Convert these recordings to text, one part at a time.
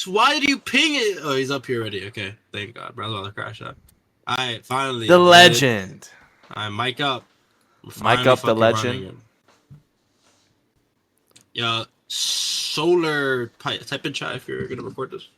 Why did you ping it? Oh, he's up here already. Okay, thank God. Bro, I was about to crash out. Alright, finally. The legend. Alright, mic up. We're Mic finally up the fucking legend. running it. Yeah, Solar, type in chat if you're gonna record this.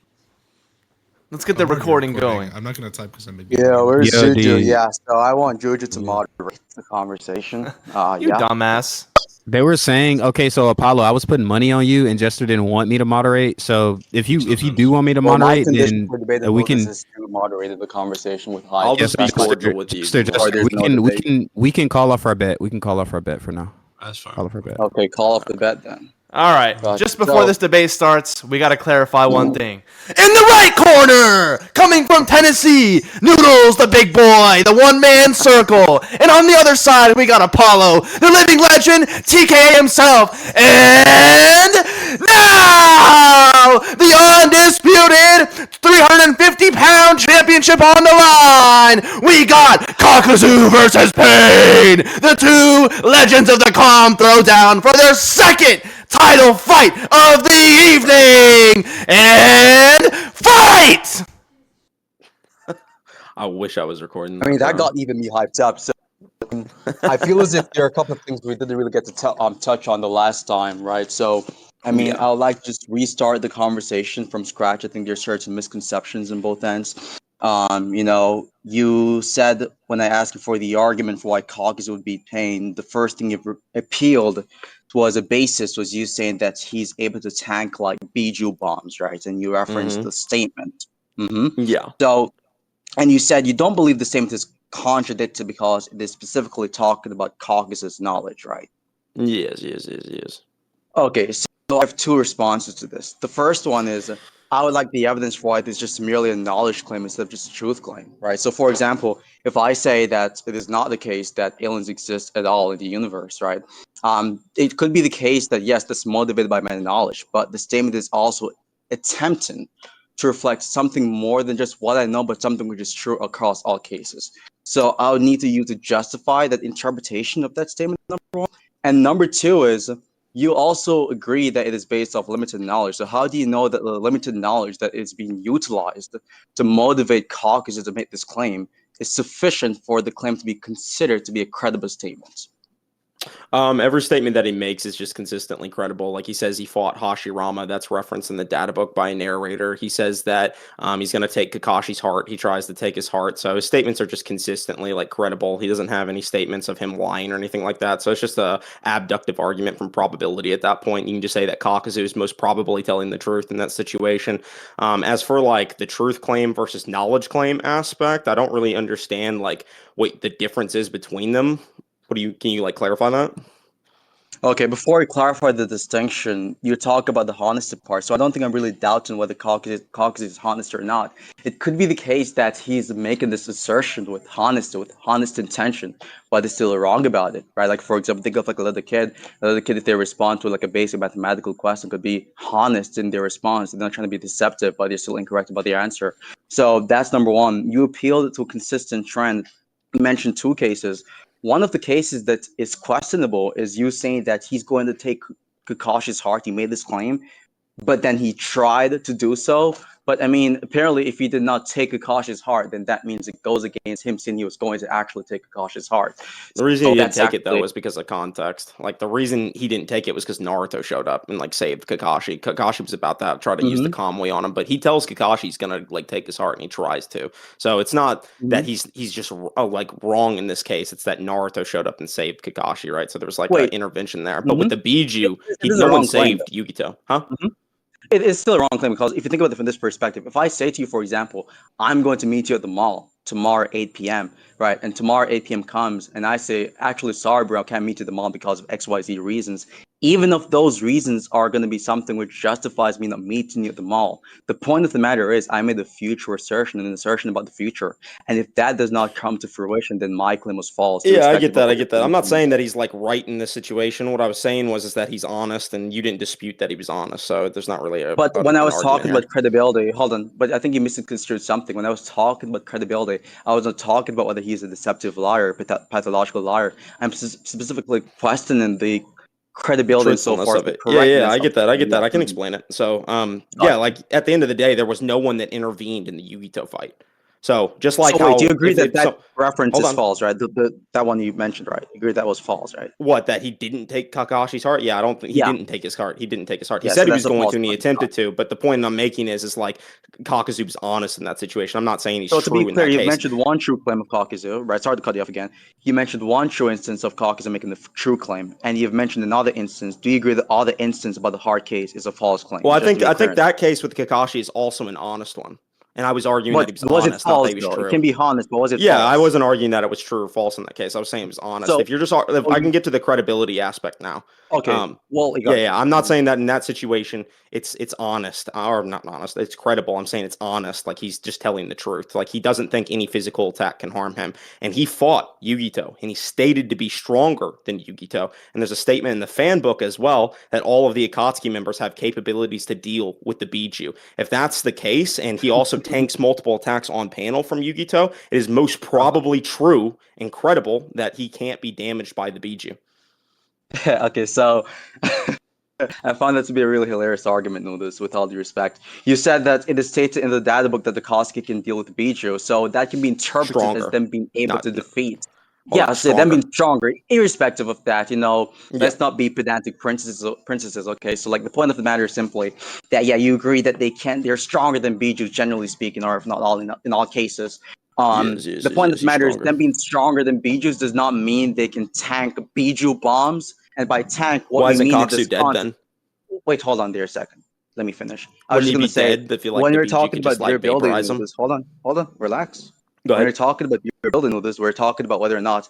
Let's get the recording going. I'm not gonna type because I'm. Yeah, where's Yo, Juju? dude. Yeah, so I want Juju to moderate the conversation. You Yeah. dumbass. They were saying, okay, so Apollo, I was putting money on you, and Jester didn't want me to moderate. So if you do want me to Well, my moderate, condition then for debating we Lucas can. is to moderate the conversation with high. I'll just be Jester, cordial with you. Jester, Or there's no debate. we can call off our bet. We can call off our bet for now. That's fine. Call off our bet. Okay, call off the bet then. All right, Gotcha. just before So- this debate starts, we got to clarify one thing. In the right corner, coming from Tennessee, Noodles, the big boy, the one-man circle. And on the other side, we got Apollo, the living legend, TKA himself. And now, the undisputed 350-pound championship on the line. We got Kakazu versus Pain, the two legends of the calm throwdown for their second title fight of the evening. And fight! I wish I was recording. I mean, that got even me hyped up. So I feel as if there are a couple of things we didn't really get to touch on the last time, right? So, I mean, I would like to just restart the conversation from scratch. I think there's certain misconceptions in both ends. You know, you said when I asked you for the argument for why Kakazu would beat Pain, the first thing you appealed was a basis was you saying that he's able to tank like Biju bombs, right? And you referenced the statement. Yeah. So, and you said you don't believe the statement is contradicted because it is specifically talking about Kakazu's knowledge, right? Yes. Okay, so I have two responses to this. The first one is I would like the evidence for why it is just merely a knowledge claim instead of just a truth claim, right? So, for example, if I say that it is not the case that aliens exist at all in the universe, right? It could be the case that, yes, that's motivated by my knowledge, but the statement is also attempting to reflect something more than just what I know, but something which is true across all cases. So I would need you to justify that interpretation of that statement, number one. And number two is you also agree that it is based off limited knowledge. So how do you know that the limited knowledge that is being utilized to motivate Kakazu to make this claim is sufficient for the claim to be considered to be a credible statement? Every statement that he makes is just consistently credible. Like he says he fought Hashirama. That's referenced in the data book by a narrator. He says that he's going to take Kakashi's heart. He tries to take his heart. So his statements are just consistently like credible. He doesn't have any statements of him lying or anything like that. So it's just a abductive argument from probability at that point. You can just say that Kakazu is most probably telling the truth in that situation. As for like the truth claim versus knowledge claim aspect, I don't really understand like what the difference is between them. Can you like clarify that? Okay, before we clarify the distinction, you talk about the honesty part. So I don't think I'm really doubting whether Kakazu is honest or not. It could be the case that he's making this assertion with honest intention, but is still wrong about it, right? Like, for example, think of like a little kid, if they respond to like a basic mathematical question, could be honest in their response. They're not trying to be deceptive, but they're still incorrect about their answer. So that's number one. You appealed to a consistent trend. You mentioned two cases. One of the cases that is questionable is you saying that he's going to take Kakashi's heart. He made this claim, but then he tried to do so. But I mean, apparently, if he did not take Kakashi's heart, then that means it goes against him saying he was going to actually take Kakashi's heart. The reason he didn't take it though was because of context. Like the reason he didn't take it was because Naruto showed up and like saved Kakashi. Kakashi was about to try to use the Kamui on him, but he tells Kakashi he's gonna like take his heart and he tries to. So it's not that he's just like wrong in this case. It's that Naruto showed up and saved Kakashi, right? So there was like an intervention there. But with the Biju, no one saved Yugito, huh? It is still a wrong claim because if you think about it from this perspective, if I say to you, for example, I'm going to meet you at the mall tomorrow 8 p.m., right? And tomorrow 8 p.m. comes and I say, actually, sorry, bro, I can't meet you at the mall because of XYZ reasons. Even if those reasons are going to be something which justifies me not meeting you at the mall, the point of the matter is I made a future assertion, an assertion about the future. And if that does not come to fruition, then my claim was false. Yeah, I get that. I'm not saying that he's like right in this situation. What I was saying is that he's honest and you didn't dispute that he was honest. So there's not really a... But when I was talking about credibility, hold on, but I think you misconstrued something. When I was talking about credibility, I was not talking about whether he's a deceptive liar, pathological liar. I'm specifically questioning the credibility and so truthfulness forth, of the it. Yeah, correctness I of get that. I get that. I can Mhm. explain it. So, Got yeah, it. like at the end of the day, there was no one that intervened in the Yugito fight. So just So like wait, do you how agree that if that so, reference hold is on. false, right? That one you mentioned, right? You agree that was false, right? What, that he didn't take Kakashi's heart? Yeah, I don't think he Yeah, didn't take his heart. He didn't take his heart. He yeah. said So he that's was a going false to and he claim. attempted to, but the point I'm making is like Kakazu was honest in that situation. I'm not saying he's So to be true in clear, that you've case. mentioned one true claim of Kakazu, right? Sorry to cut you off again. You mentioned one true instance of Kakazu making the true claim, and you've mentioned another instance. Do you agree that all the instance about the hard case is a false claim? Well, I Just to think be I clear think on that. that case with Kakashi is also an honest one. And I was arguing that But he was was it honest, not that false he was though? It true. can be honest, but was it Yeah, I false? wasn't arguing that it was true or false in that case. I was saying it was honest. So, If you're just, if oh, I can get to the credibility aspect now. okay. Um, Well, you yeah, got yeah. you. I'm not Mhm. saying that in that situation it's honest or not honest. It's credible. I'm saying it's honest. Like he's just telling the truth. Like he doesn't think any physical attack can harm him. And he fought Yugito, and he stated to be stronger than Yugito. And there's a statement in the fan book as well that all of the Akatsuki members have capabilities to deal with the Biju. If that's the case, and he also tanks multiple attacks on panel from Yugito, it is most Uh-huh. probably true and credible that he can't be damaged by the Biju. Okay, so I found that to be a really hilarious argument, Noodles, with all due respect. You said that it is stated in the data book that the Koski can deal with Bijou, so that can be interpreted as Stronger. them being able Not to no, defeat. hold Yeah, on, so them stronger. being stronger, irrespective of that, Yeah. let's not be pedantic princesses, okay? So, like, the point of the matter is simply that, yeah, you agree that they're stronger than Bijou, generally speaking, or if not all, in all cases. Yes, yes, The yes, point of yes, the he's matter is stronger. them being stronger than Bijou's does not mean they can tank Bijou bombs. And by tank, what Why we isn't mean in Kaksu this dead context. then? Wait, hold on there a second. Let me finish. I was Wouldn't just he gonna be say, dead if you like when the you're BG talking could about just like durability vaporize him? noodles, hold on, relax. Go When you're ahead. talking about durability noodles, we're talking about whether or not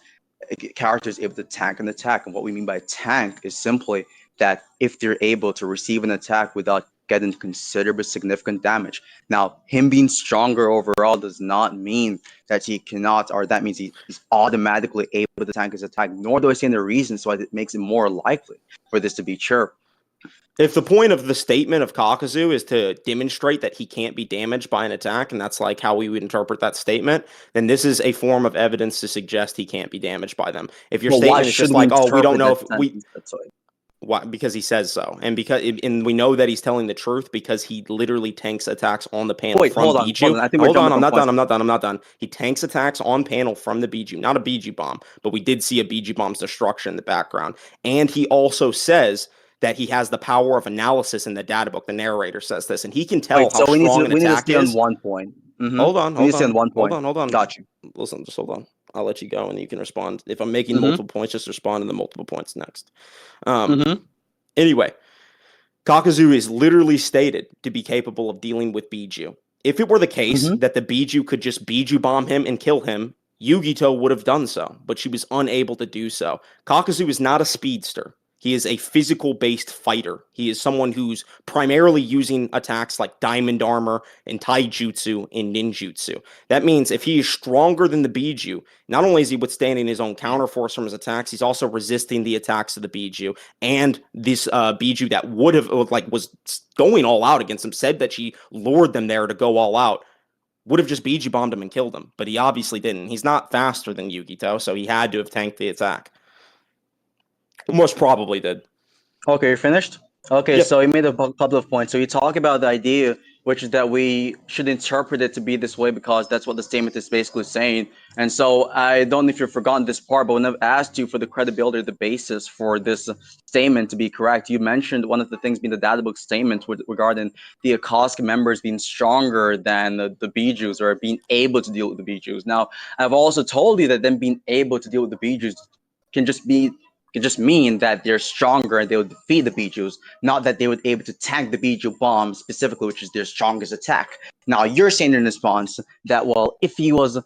a character is able to tank an attack. And what we mean by tank is simply that if they're able to receive an attack without getting considerable significant damage. Now, him being stronger overall does not mean that he cannot, or that means he's automatically able to tank his attack, nor do I see any reasons why it makes it more likely for this to be true. If the point of the statement of Kakazu is to demonstrate that he can't be damaged by an attack, and that's like how we would interpret that statement, then this is a form of evidence to suggest he can't be damaged by them. If your Well, why statement is should just we like, oh, we don't interpret know that if we sentence that way? why, because he says so, and we know that he's telling the truth because he literally tanks attacks on the panel Wait, from hold Biju. on. I think we're Hold on, jumping I'm from not points. done. I'm not done. He tanks attacks on panel from the Biju, not a Biju bomb, but we did see a Biju bomb's destruction in the background. And he also says that he has the power of analysis in the data book. The narrator says this, and he can tell Wait, how so strong an we need to attack stay on is. one point. Hold on, We need hold to stay on on, one hold point. on, hold on. Got you. Listen, just hold on. I'll let you go, and you can respond. If I'm making Mm-hmm. multiple points, just respond to the multiple points next. Um. Mm-hmm. Anyway, Kakazu is literally stated to be capable of dealing with Biju. If it were the case Mm-hmm. that the Biju could just Biju bomb him and kill him, Yugito would have done so, but she was unable to do so. Kakazu is not a speedster. He is a physical based fighter. He is someone who's primarily using attacks like diamond armor and taijutsu and ninjutsu. That means if he is stronger than the Biju, not only is he withstanding his own counterforce from his attacks, he's also resisting the attacks of the Biju. And this Biju that would have was going all out against him, said that she lured them there to go all out, would have just Biju bombed him and killed him, but he obviously didn't. He's not faster than Yugito, so he had to have tanked the attack. Most probably did. Okay, you're finished? Okay, Yep. so you made a couple of points. So you talk about the idea, which is that we should interpret it to be this way because that's what the statement is basically saying. And so I don't know if you've forgotten this part, but when I've asked you for the credibility, the basis for this statement to be correct, you mentioned one of the things being the data book statement regarding the Akatsuki members being stronger than the Bijus or being able to deal with the Bijus. Now, I've also told you that them being able to deal with the Bijus can just be can just mean that they're stronger and they would defeat the Bijus, not that they would be able to tank the Biju bomb specifically, which is their strongest attack. Now you're saying in response that well, if he was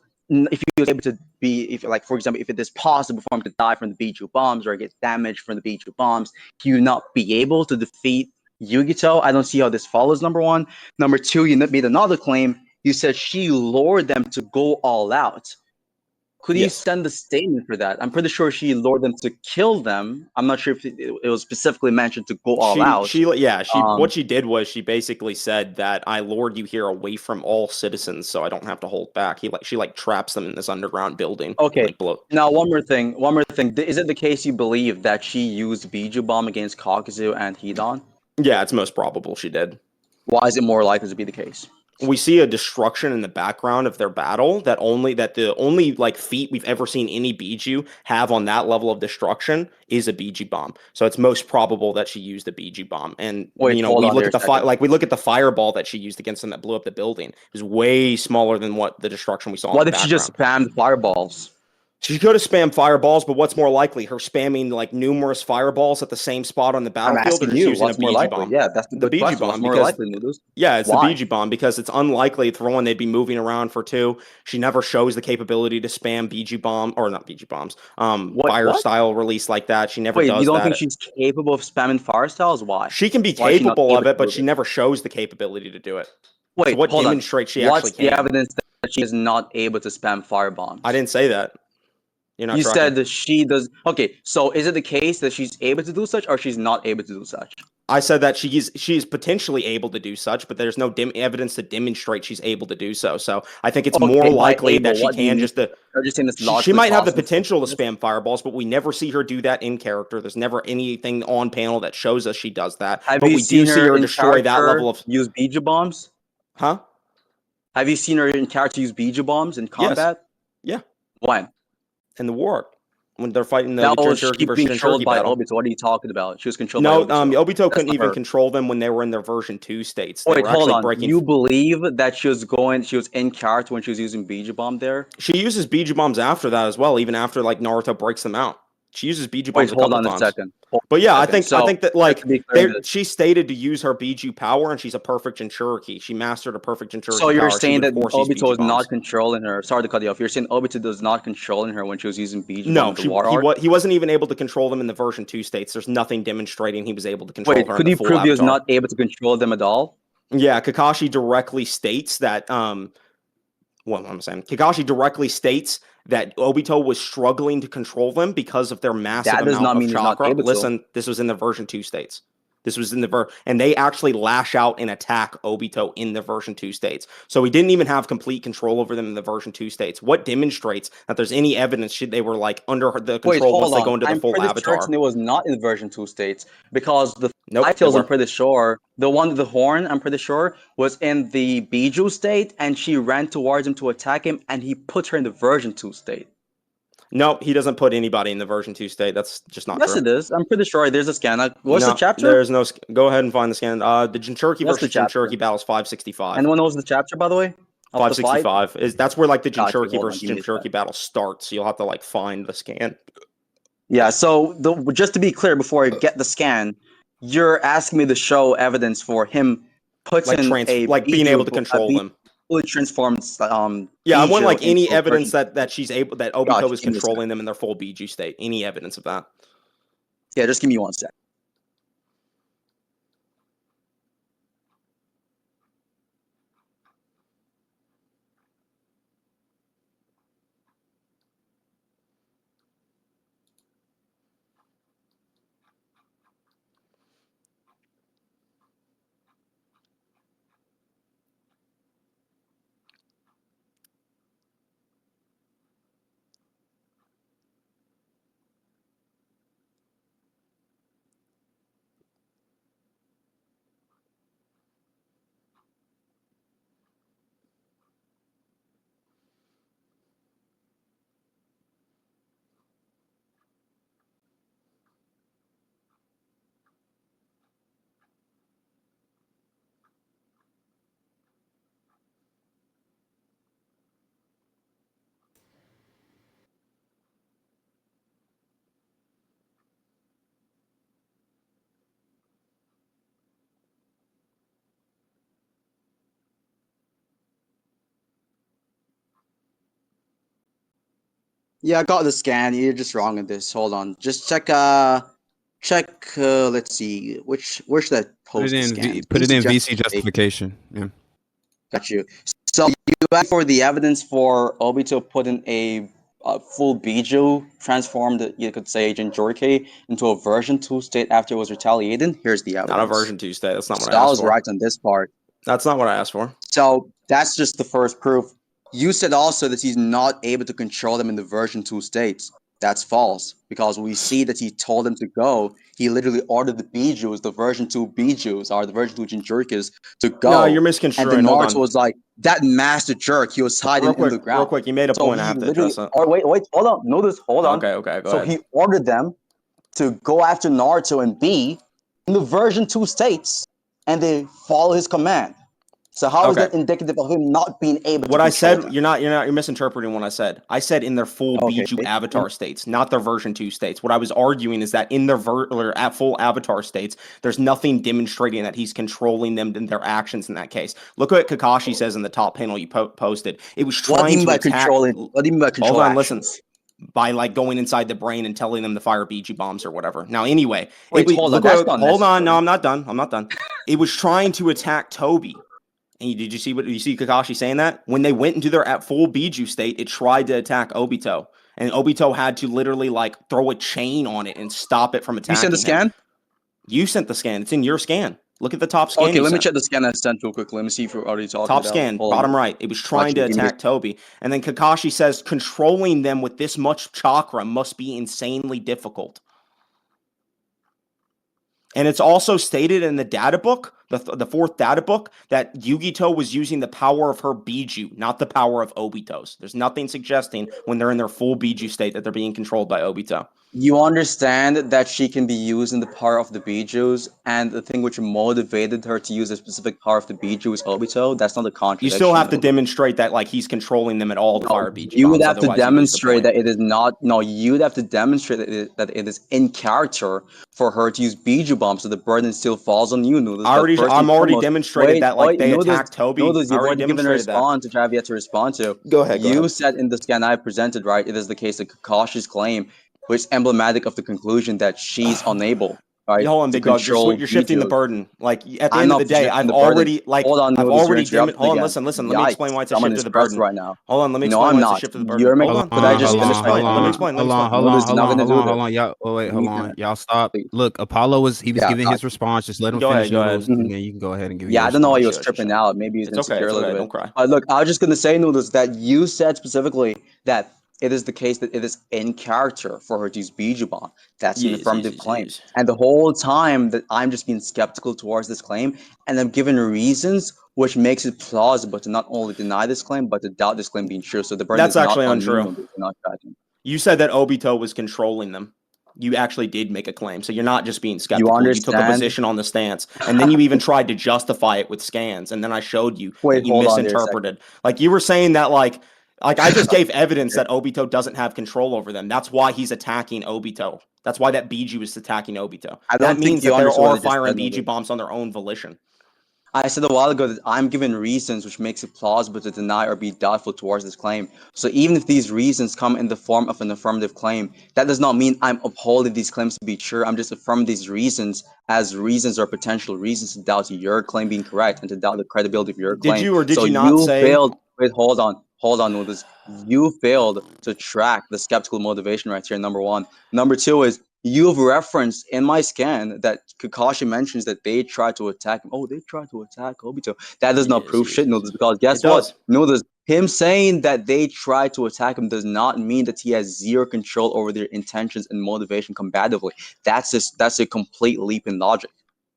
able to be, if like for example, if it is possible for him to die from the Biju bombs or get damaged from the Biju bombs, he would not be able to defeat Yugito. I don't see how this follows. Number one. Number two, you made another claim. You said she lured them to go all out. Could you Yes. send a statement for that? I'm pretty sure she lured them to kill them. I'm not sure if it was specifically mentioned to go all out. What she did was she basically said that I lured you here away from all citizens, so I don't have to hold back. She traps them in this underground building. Okay. Like blow. Now, one more thing. Is it the case you believe that she used Biju Bomb against Kakazu and Hidan? Yeah, it's most probable she did. Why is it more likely to be the case? We see a destruction in the background of their battle that the only like feat we've ever seen any Biju have on that level of destruction is a Biju bomb. So it's most probable that she used a Biju bomb. And Wait, we hold on look there at the a second. we look at the fireball that she used against them that blew up the building. It was way smaller than what the destruction we saw in What the if she background. just spammed fireballs? She could have spammed fireballs, but what's more likely? Her spamming like numerous fireballs at the same spot on the I'm battlefield, or asking just you, using what's a more Biju likely? bomb? Yeah, that's the The good Biju question. What's bomb, more because likely, Noodles? yeah, it's Why? the Biju bomb because it's unlikely. For one, they'd be moving around for two. She never shows the capability to spam Biju bomb or not Biju bombs. Fire What? style release like that. She never Wait, you does don't think that. she's capable of spamming fire styles? Why? She can be Why is she not capable able of to it, but do she it? never shows the capability to do it. So Wait, what hold on. demonstrates she What's actually the can? evidence that she is not able to spam fire bombs? I didn't say that. You're not You tracking. said that she does. Okay, so is it the case that she's able to do such, or she's not able to do such? I said that she is potentially able to do such, but there's no evidence to demonstrate she's able to do so. So I think it's more Okay, by likely able, that she what do you can mean? just Are you saying it's she logically might have the possible? potential to spam fireballs, but we never see her do that in character. There's never anything on panel that shows us she does that. Have But you we do seen see her her in destroy that character level of use Bija bombs? huh? Have you seen her in character use Bija bombs in Yes. combat? Yeah. When? In the war. When they're fighting the That was Jinchuriki she versus being controlled Jinchuriki by battle. Obito. What are you talking about? She was controlled No, by Obito. Obito That's couldn't not even her. control them when they were in their version 2 states. They Wait, were hold actually on. breaking. You believe that she was in character when she was using Bija bomb there? She uses Biju bombs after that as well, even after like Naruto breaks them out. She uses Biju Wait, bombs a hold couple on a times. second. Hold But on yeah, a I second. think that Just like to be clear, she stated to use her Biju power, and she's a perfect Jinchuriki. She mastered a perfect so Jinchuriki you're power. She saying would that of course use Obito Biju is not bombs. controlling her. Sorry to cut you off. You're saying Obito does not controlling her when she was using Bija bomb No, in the war arc? he wasn't even able to control them in the version 2 states. There's nothing demonstrating he was able to control Wait, her in could the you full prove he was avatar. not able to control them at all? Yeah, Kakashi directly states that what am I saying? Kakashi directly states that Obito was struggling to control them because of their massive That does amount not of mean he's not chakra. able to. Listen, this was in the version 2 states. This was in the and they actually lash out and attack Obito in the version 2 states. So we didn't even have complete control over them in the version 2 states. What demonstrates that there's any evidence they were like under the Wait, control once hold they on. go into the I'm full pretty avatar? certain it was not in version 2 states because the Nope, they Tails, I'm were. pretty sure, the one with the horn, I'm pretty sure, was in the Biju state and she ran towards him to attack him and he put her in the version 2 state. Nope, he doesn't put anybody in the version 2 state. That's just not Yes, true. it is. I'm pretty sure there's a scan. What's the No, chapter? there's no. Go ahead and find the scan. The Jinchuriki What's the versus chapter? Jinchuriki battle is 565. Anyone knows the chapter, by the way? Of the fight? 565 is that's where like the Got you. Jinchuriki Hold on. versus Give me a sec. Jinchuriki battle starts. So you'll have to like find the scan. Yeah, so just to be clear before I get the scan, you're asking me to show evidence for him putting a Like being able to Biju, a control them. fully transformed Yeah, I want Biju like any into a evidence version. that she's able that Obito Gotcha. is Give me a sec. controlling them in their full Biju state. Any evidence of that? Yeah, just give me one sec. Yeah, I got the scan. You're just wrong in this. Hold on. Just check let's see. Where should I Put post it the in scan? put it in VC justification. justification. Yeah. Got you. So you asked for the evidence for Obito putting a full Biju transformed, you could say, Jinchuriki into a version 2 state after it was retaliated? Here's the evidence. Not a version 2 state. That's not what So I I asked was for. right on this part. That's not what I asked for. So that's just the first proof. You said also that he's not able to control them in the version 2 states. That's false, because we see that he told them to go. He literally ordered the Bijus, the version 2 Bijus, or the version 2 Jinchurikis, to go. No, you're And misconstruing. then Hold Naruto on. was like, that master jerk, he was hiding in the ground. Real quick. You made a So point. I he have to literally, address it. or wait, hold on. Notice, hold on. Okay, go So ahead. he ordered them to go after Naruto and B in the version 2 states, and they follow his command. So how is Okay. that indicative of him not being able to What I control said, them? you're misinterpreting what I said. I said in their full Okay. Biju avatar states, not their version 2 states. What I was arguing is that in their at full avatar states, there's nothing demonstrating that he's controlling them in their actions in that case. Look what Kakashi says in the top panel you posted. It was What do trying you mean to by attack. controlling? What do you mean by control Hold on, actions? listen. By like going inside the brain and telling them to fire Biju bombs or whatever. Now, anyway, Wait, hold on. That's not hold on. necessary. No, I'm not done. I'm not done. It was trying to attack Toby. And did you see Kakashi saying that? When they went into their at full Biju state, it tried to attack Obito. And Obito had to literally like throw a chain on it and stop it from attacking You sent the him. scan? You sent the scan. It's in your scan. Look at the top scan. Okay, let me check the scan I sent real quick. Let me see if we're already talking Top about scan, hold bottom on. right. It was trying to Give me attack Toby. And then Kakashi says controlling them with this much chakra must be insanely difficult. And it's also stated in the data book, the fourth data book, that Yugito was using the power of her Biju, not the power of Obito's. There's nothing suggesting when they're in their full Biju state that they're being controlled by Obito. You understand that she can be using the power of the Bijus, and the thing which motivated her to use a specific power of the Biju is Obito? That's not a contradiction. You still have to demonstrate that like he's controlling them at all to fire Biju you bombs. would have to Otherwise, you lose the demonstrate point. that it is not. No, you would have to demonstrate that it is in character for her to use Biju bombs, so the burden still falls on you, Noodles. I'm already demonstrated that like they attacked Toby. Noodles, I you've already already given a demonstrated that. response which I have yet to respond to. Go ahead. You said in the scan I presented, right? It is the case of Kakashi's claim, which is emblematic of the conclusion that she's unable. Right, Hold on, to big dog. control You're shifting the Bijus. burden. Like at the I'm end of not the day, shifting I've the burden. already like Hold on, I've Noodles, you're already interrupting hold on, again. listen. Let me Yikes, explain why it's a someone shift is of the pressed burden. right now. Hold on, let me No, explain I'm why it's a not. shift of the burden. You're Hold making. on. Could I just finish my Let me point? explain. Hold on. No, this is not gonna do this. Y'all, oh wait, hold You on. can- Y'all stop. please. Look, Apollo was Yeah, giving got his response. Just let him Go finish ahead, go ahead. Noodles, and then you can go ahead and give Yeah, your I don't know why he was Sure. tripping out. Maybe he's It's okay. insecure a little bit. Don't cry. Look, I was just gonna say, Noodles, that you said specifically that it is the case that it is in character for her to use Bijubon. That's an affirmative claim. Yes. And the whole time that I'm just being skeptical towards this claim, and I'm given reasons which makes it plausible to not only deny this claim, but to doubt this claim being true. So the burden That's is not actually on me, untrue. Noodles, you're not tracking. You said that Obito was controlling them. You actually did make a claim, so you're not just being skeptical. You took a understand? position on the stance, and then you even tried to justify it with scans, and then I showed you Wait, that you hold on there a second. misinterpreted. Like you were saying that like I just gave evidence that Obito doesn't have control over them. That's why he's attacking Obito. That's why that Biju is attacking Obito. I That don't think means you that they understood what are I just firing said, Biju Noodles. bombs on their own volition. I said a while ago that I'm given reasons which makes it plausible to deny or be doubtful towards this claim. So even if these reasons come in the form of an affirmative claim, that does not mean I'm upholding these claims to be true. I'm just affirming these reasons as reasons or potential reasons to doubt your claim being correct and to doubt the credibility of your Did claim. you or did So you not say? failed. Wait, hold on, Noodles. You failed to track the skeptical motivation right here. Number one. Number two is you've referenced in my scan that Kakashi mentions that they tried to attack him. Oh, they tried to attack Obito. That does not prove shit, Noodles, because guess It does. what? Noodles, him saying that they tried to attack him does not mean that he has zero control over their intentions and motivation combatively. That's a complete leap in logic.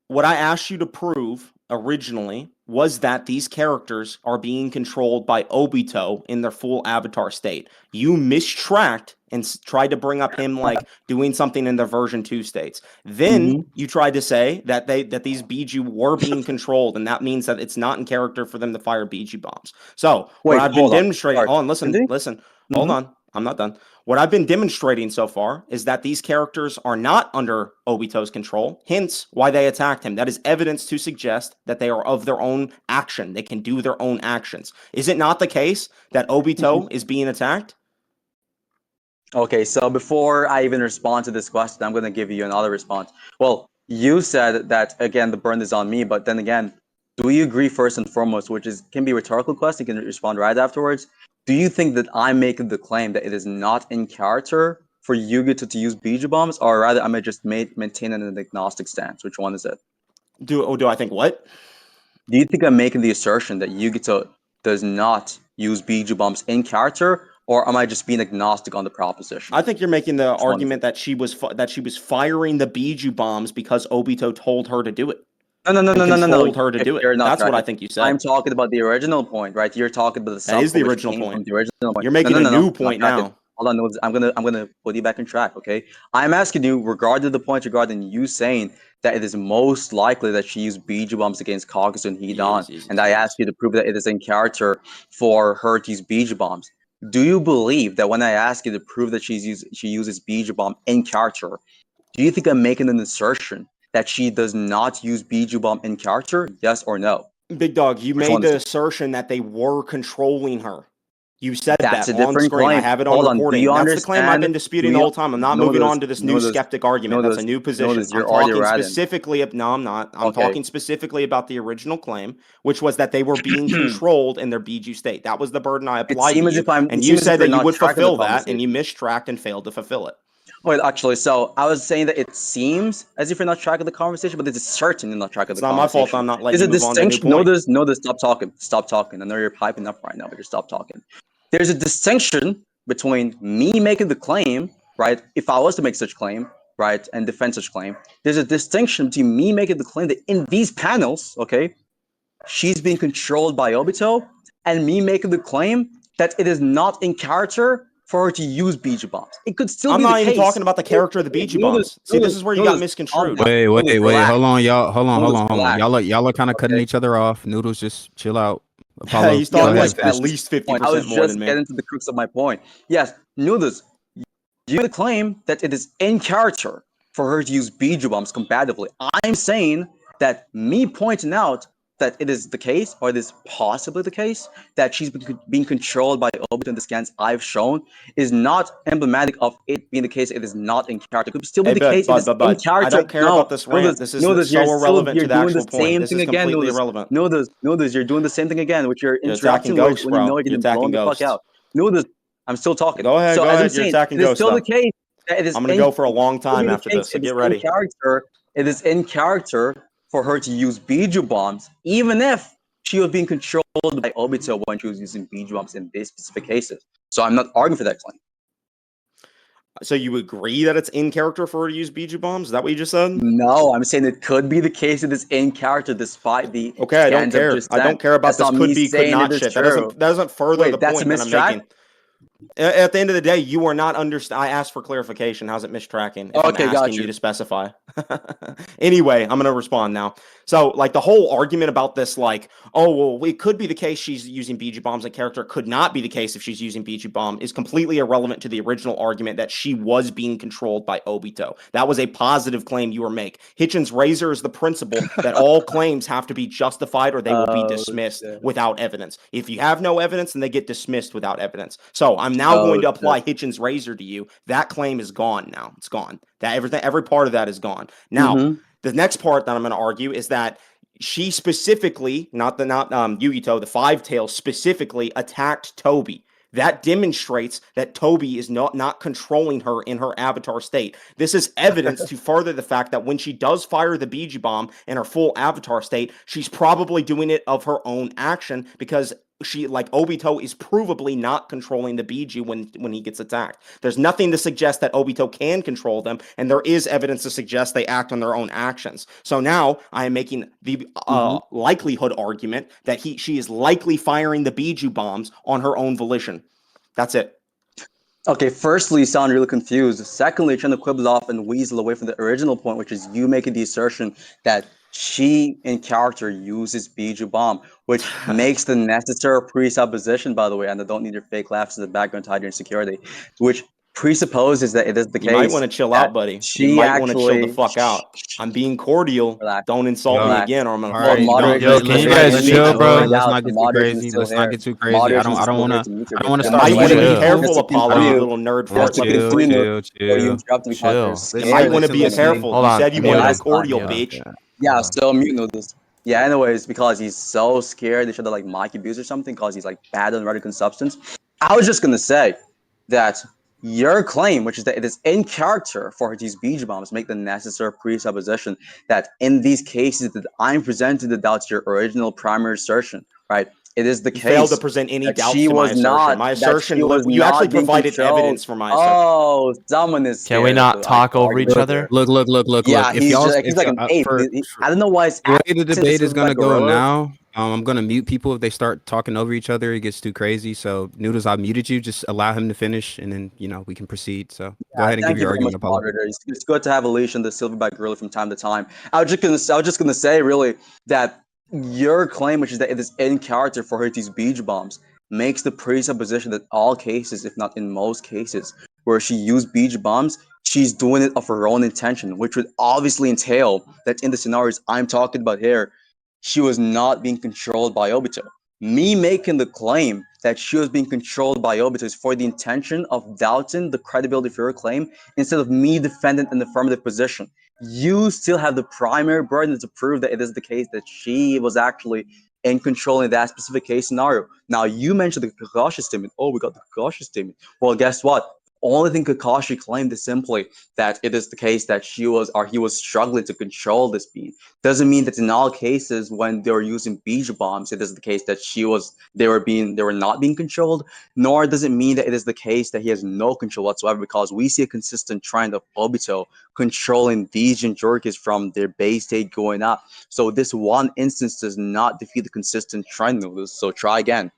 What I asked you to prove originally was that these characters are being controlled by Obito in their full avatar state. You mistracked and tried to bring up him like doing something in their version 2 states. Then you tried to say that these Biju were being controlled, and that means that it's not in character for them to fire Biju bombs. So Wait, what I've been hold on. demonstrating. Sorry. Hold on, listen. Hold Mhm. on. I'm not done. What I've been demonstrating so far is that these characters are not under Obito's control, hence why they attacked him. That is evidence to suggest that they are of their own action. They can do their own actions. Is it not the case that Obito is being attacked? Okay, so before I even respond to this question, I'm going to give you another response. Well, you said that, again, the burn is on me, but then again, do you agree first and foremost, which is can be a rhetorical question, you can respond right afterwards. Do you think that I'm making the claim that it is not in character for Yugito to use Bijou bombs, or rather, am I just maintain an agnostic stance? Which one is it? Do I think what? Do you think I'm making the assertion that Yugito does not use Bijou bombs in character, or am I just being agnostic on the proposition? I think you're making the Which one is argument that she was firing the Bijou bombs because Obito told her to do it. No, And controlled her to do it. You're not That's what right. I think you said. I'm talking about the original point, right? You're talking about the That is the subplot which original came point. from the original point. You're making a new point not now. Hold on, I'm gonna put you back on track, okay? I'm asking you regarding the point regarding you saying that it is most likely that she used Bijou bombs against Kakazu and Hidan, and I asked you to prove that it is in character for her to use Bijou bombs. Do you believe that when I ask you to prove that she uses Bijou bomb in character, do you think I'm making an assertion that she does not use Bijou bomb in character? Yes or no? Big Dog, you Which made one the is it? assertion that they were controlling her. You said That's that a on different screen. I claim. have it on Hold on. Do recording. you That's the claim I've understand? been disputing Do the you whole time. I'm not know moving this? on to this Know new this? skeptic argument. Know That's a this? new Know position. this? I'm You're already talking riding. specifically. No, I'm not. I'm Okay. talking specifically about the original claim, which was that they were being controlled in their Bijou state. That was the burden I It applied to seems as you, if I'm. and It you seems as said if you're that you not would tracking the fulfill that, and conversation. you mistracked and failed to fulfill it. Wait, actually, so I was saying that it seems as if you're not tracking the conversation, but it is certain you're not tracking It's the not my fault. conversation. I'm not There's letting a you move on to a new distinction. point. Know this. Stop talking. Stop talking. I know you're piping up right now, but just stop talking. There's a distinction between me making the claim, right? If I was to make such claim, right, and defend such claim, there's a distinction between me making the claim that in these panels, okay, she's being controlled by Obito, and me making the claim that it is not in character for her to use Bijou bombs. It could still I'm be not the even case. talking about the character of the Bijou bombs. See, this is where you got misconstrued. Wait, hold on, y'all. Hold on. Relax. Y'all are kind of cutting Okay. each other off. Noodles, just chill out. Apollo, He's go talking ahead like and finish. at least I 50% was more just than me. getting to the crux of my point. Yes, Noodles, you claim that it is in character for her to use Bijou bombs combatively. I'm saying that me pointing out that it is the case, or it is possibly the case, that she's being controlled by Obito in the scans I've shown is not emblematic of it being the case. It is not in character. It could still be Hey, the case. It is in bud. I character. don't care No, about this rant. This is so irrelevant you're to the doing the actual point. same This thing is again. completely irrelevant. Noodles, you're doing the same thing again, which you're You're attacking interrupting words ghosts, when you know bro. you're You're getting blown attacking the fuck ghosts. out. Noodles, I'm still talking. Go ahead, So go as I'm ahead. You're saying, attacking it is ghosts still now. the case that it is I'm gonna go for a long time after this, so it is get in ready. character. It is in character for her to use Bijou bombs, even if she was being controlled by Obito when she was using Bijou bombs in these specific cases. So I'm not arguing for that claim. So you agree that it's in character for her to use Bijou bombs? Is that what you just said? No, I'm saying it could be the case it is in character despite the Okay, I don't scans I've care. just I don't sent. care about That's this not could me be, could saying not it is shit. That true. doesn't further Wait, the that's a point that I'm mistrack? making. At the end of the day, you are not I asked for clarification. How's it mistracking? If Okay, I'm got asking you. you to specify. Anyway, I'm going to respond now. So, like, the whole argument about this, like, oh, well, it could be the case she's using Bijou bombs in character, could not be the case if she's using Bijou bomb, is completely irrelevant to the original argument that she was being controlled by Obito. That was a positive claim you were making. Hitchin's razor is the principle that all claims have to be justified or they will be dismissed without evidence. If you have no evidence, then they get dismissed without evidence. So I'm now going to apply Hitchin's razor to you. That claim is gone now. It's gone. That every part of that is gone. Now, the next part that I'm going to argue is that she specifically, not Yugito, the Five Tails specifically attacked Toby. That demonstrates that Toby is not controlling her in her avatar state. This is evidence to further the fact that when she does fire the Bijou bomb in her full avatar state, she's probably doing it of her own action because she, like Obito, is provably not controlling the Bijou when he gets attacked. There's nothing to suggest that Obito can control them, and there is evidence to suggest they act on their own actions. So now I am making the likelihood argument that she is likely firing the Bijou bombs on her own volition. That's it. Okay, firstly, you sound really confused. Secondly, you're trying to quibble off and weasel away from the original point, which is you making the assertion that she in character uses Bijou bomb, which makes the necessary presupposition, by the way, and I don't need your fake laughs in the background to hide your insecurity, which presupposes that it is the case. You might want to chill out, buddy. You might want to chill the fuck out. I'm being cordial. Relax. Don't insult me again, or I'm gonna All call right, you. yo, can you guys chill, bro? Let's Let's not get too crazy. Let's not get too crazy. I don't want to. I don't want to You start. might want to be Chill. careful, Apollo, you continue. little nerd You have fart. to Chill, continue. chill, You interrupt me because chill. you're You might scared. want to be Listen. careful. Hold You on. said you Mute wanted him. a cordial, Mute him. bitch. Yeah, so mute Noodles. Yeah, anyways, because he's so scared they should have like Mike abuse or something because he's like bad on radical substance. I was just gonna say that your claim, which is that it is in character for these beach bombs, make the necessary presupposition that in these cases that I'm presenting the doubts to your original primary assertion, right? It is the You failed to case present any that doubts she to my was assertion. not My that she assertion, was you actually not being provided controlled. evidence for my assertion. Oh, someone is Can we scared not to talk over argue each with other? her. Look. Yeah, If he's y'all, just he's if like y'all, an ape. for I don't know why his the way the accent is debate is silverback gonna go gorilla. now, I'm gonna mute people if they start talking over each other. It gets too crazy. So Noodles, I muted you. Just allow him to finish, and then we can proceed. So go ahead and give Thank you your very much, argument, Apollo. moderator. It's good to have Alicia and the silverback gorilla from time to time. I was just gonna say really that your claim, which is that it is in character for her to use beach bombs, makes the presupposition that all cases, if not in most cases, where she used beach bombs, she's doing it of her own intention, which would obviously entail that in the scenarios I'm talking about here, she was not being controlled by Obito. Me making the claim that she was being controlled by Obito is for the intention of doubting the credibility of her claim instead of me defending an affirmative position. You still have the primary burden to prove that it is the case that she was actually in control in that specific case scenario. Now, you mentioned the Kakashi statement. Oh, we got the Kakashi statement. Well, guess what? Only thing Kakashi claimed is simply that it is the case that she was or he was struggling to control this being. Doesn't mean that in all cases when they were using beach bombs, it is the case that they were not being controlled, nor does it mean that it is the case that he has no control whatsoever, because we see a consistent trend of Obito controlling these Jinchurikis from their base state going up. So this one instance does not defeat the consistent trend, Noodles. So try again.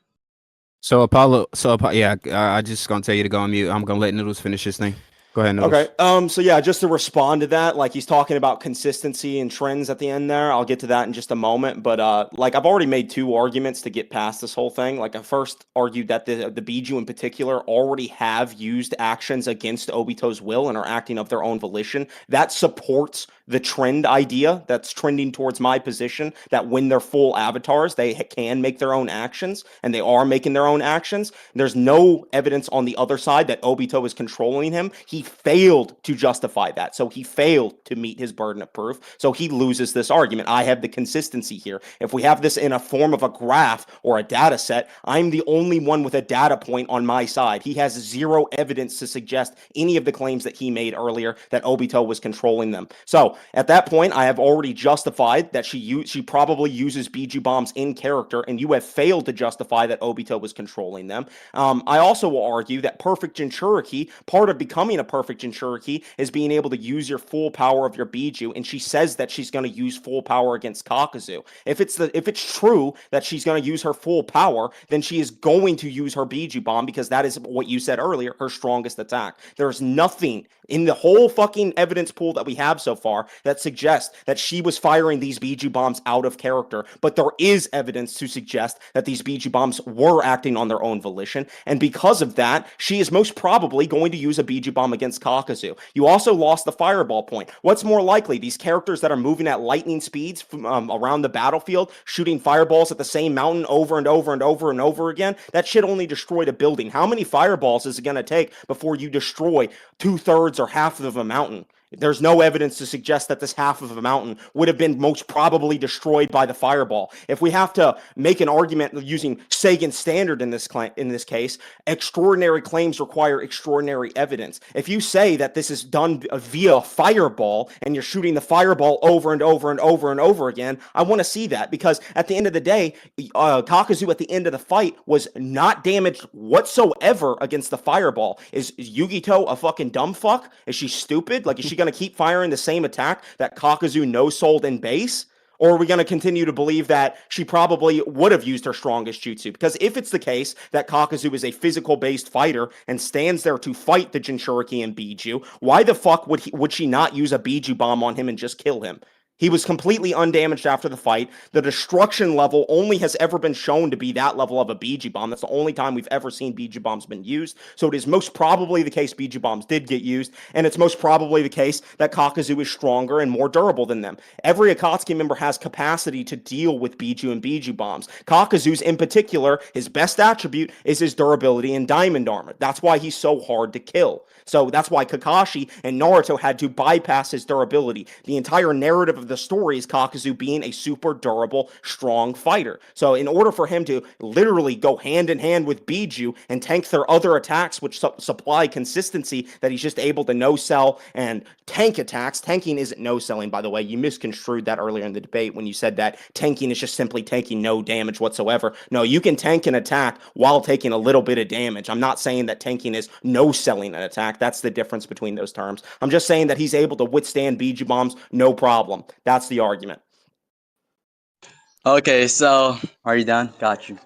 Yeah, I just gonna tell you to go on mute. I'm gonna let Noodles finish his thing. Go ahead, Noodles. Okay. So yeah, just to respond to that, like he's talking about consistency and trends at the end there. I'll get to that in just a moment. But like I've already made two arguments to get past this whole thing. Like I first argued that the Biju in particular already have used actions against Obito's will and are acting of their own volition. That supports the trend idea that's trending towards my position that when they're full avatars, they can make their own actions, and they are making their own actions. There's no evidence on the other side that Obito is controlling him. He failed to justify that. So he failed to meet his burden of proof. So he loses this argument. I have the consistency here. If we have this in a form of a graph or a data set, I'm the only one with a data point on my side. He has zero evidence to suggest any of the claims that he made earlier that Obito was controlling them. So at that point, I have already justified that she probably uses Biju bombs in character, and you have failed to justify that Obito was controlling them. I also will argue that perfect Jinchuriki, part of becoming a perfect Jinchuriki is being able to use your full power of your Biju, and she says that she's going to use full power against Kakazu. If it's true that she's going to use her full power, then she is going to use her Biju bomb, because that is what you said earlier, her strongest attack. There's nothing in the whole fucking evidence pool that we have so far that suggests that she was firing these Biju bombs out of character, but there is evidence to suggest that these Biju bombs were acting on their own volition, and because of that, she is most probably going to use a Biju bomb against Kakazu. You also lost the fireball point. What's more likely, these characters that are moving at lightning speeds around the battlefield, shooting fireballs at the same mountain over and over and over and over again? That shit only destroyed a building. How many fireballs is it going to take before you destroy 2/3 or half of a mountain? There's no evidence to suggest that this half of a mountain would have been most probably destroyed by the fireball. If we have to make an argument using Sagan's standard in this case, extraordinary claims require extraordinary evidence. If you say that this is done via fireball and you're shooting the fireball over and over and over and over again, I want to see that, because at the end of the day, Kakazu at the end of the fight was not damaged whatsoever against the fireball. Is Yugito a fucking dumb fuck? Is she stupid? Like, is she going to keep firing the same attack that Kakazu no-sold in base? Or are we going to continue to believe that she probably would have used her strongest jutsu? Because if it's the case that Kakazu is a physical-based fighter and stands there to fight the Jinchuriki and Biju, why the fuck would she not use a Biju bomb on him and just kill him? He was completely undamaged after the fight. The destruction level only has ever been shown to be that level of a Biju bomb. That's the only time we've ever seen Biju bombs been used. So it is most probably the case Biju bombs did get used, and it's most probably the case that Kakazu is stronger and more durable than them. Every Akatsuki member has capacity to deal with Biju and Biju bombs. Kakazu's in particular, his best attribute is his durability and diamond armor. That's why he's so hard to kill. So that's why Kakashi and Naruto had to bypass his durability. The entire narrative of of the story is Kakazu being a super durable, strong fighter. So in order for him to literally go hand in hand with Biju and tank their other attacks, which supply consistency, that he's just able to no-sell and tank attacks. Tanking isn't no-selling, by the way. You misconstrued that earlier in the debate when you said that tanking is just simply taking no damage whatsoever. No, you can tank an attack while taking a little bit of damage. I'm not saying that tanking is no-selling an attack. That's the difference between those terms. I'm just saying that he's able to withstand Biju bombs no problem. That's the argument. Okay, so are you done? Got you.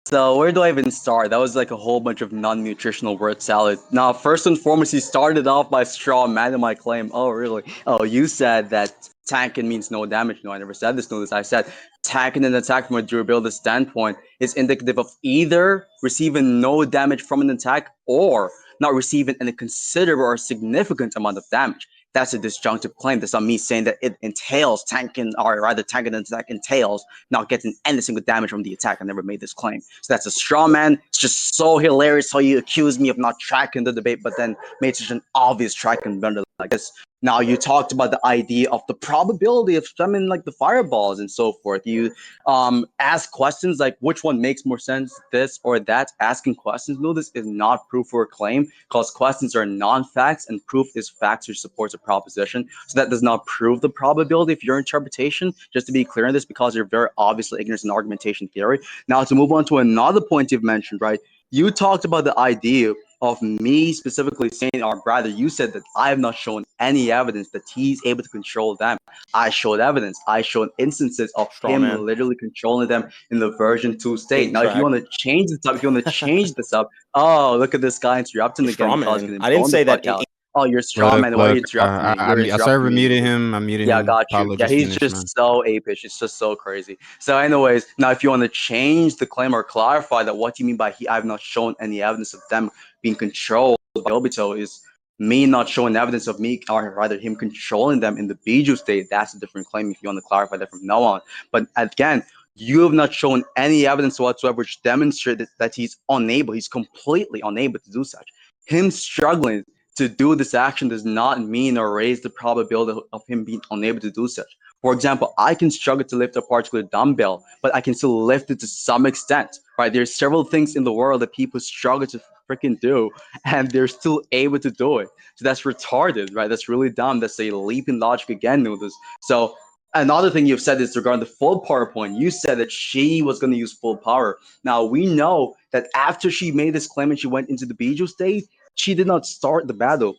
So where do I even start? That was like a whole bunch of non-nutritional word salad. Now, first and foremost, you started off by straw man my claim. Oh, really? Oh, you said that tanking means no damage. No, I never said this. Notice I said tanking an attack from a durability standpoint is indicative of either receiving no damage from an attack or not receiving any considerable or significant amount of damage. That's a disjunctive claim. That's not me saying that it entails tanking, or rather tanking an attack entails not getting any single damage from the attack. I never made this claim. So that's a straw man. It's just so hilarious how you accuse me of not tracking the debate, but then made such an obvious tracking blunder like this. Now, you talked about the idea of the probability of summoning like the fireballs and so forth. You ask questions like which one makes more sense, this or that. Asking questions, no, this is not proof or claim, because questions are non-facts and proof is facts or supports a proposition. So that does not prove the probability of your interpretation. Just to be clear on this, because you're very obviously ignorant in argumentation theory. Now, to move on to another point you've mentioned, right? You talked about the idea of me specifically saying, or rather, you said that I have not shown any evidence that he's able to control them. I showed evidence. I showed instances of Straw him man. literally controlling them in the version 2 state. Didn't Now, if you track. want to change this up, if you want to change this up, oh, look at this guy interrupting again Straw because he's man. getting I didn't blown the say that. fuck out. Oh, you're straw Look, man. Why are you look. interrupting me? You're I server interrupting me. muted him. I muted Yeah, him. got you. Paulo Yeah, just he's finished, man. just so apish. It's just so crazy. So, anyways, now if you want to change the claim or clarify that what you mean by I have not shown any evidence of them being controlled by Obito is me not showing evidence of me, or rather him controlling them in the Biju state, that's a different claim if you want to clarify that from now on. But again, you have not shown any evidence whatsoever which demonstrated that he's unable, he's completely unable to do such. Him struggling to do this action does not mean or raise the probability of him being unable to do such. For example, I can struggle to lift a particular dumbbell, but I can still lift it to some extent, right? There's several things in the world that people struggle to freaking do, and they're still able to do it. So that's retarded, right? That's really dumb. That's a leap in logic again, Noodles. So another thing you've said is regarding the full power point. You said that she was going to use full power. Now, we know that after she made this claim and she went into the Biju state, she did not start the battle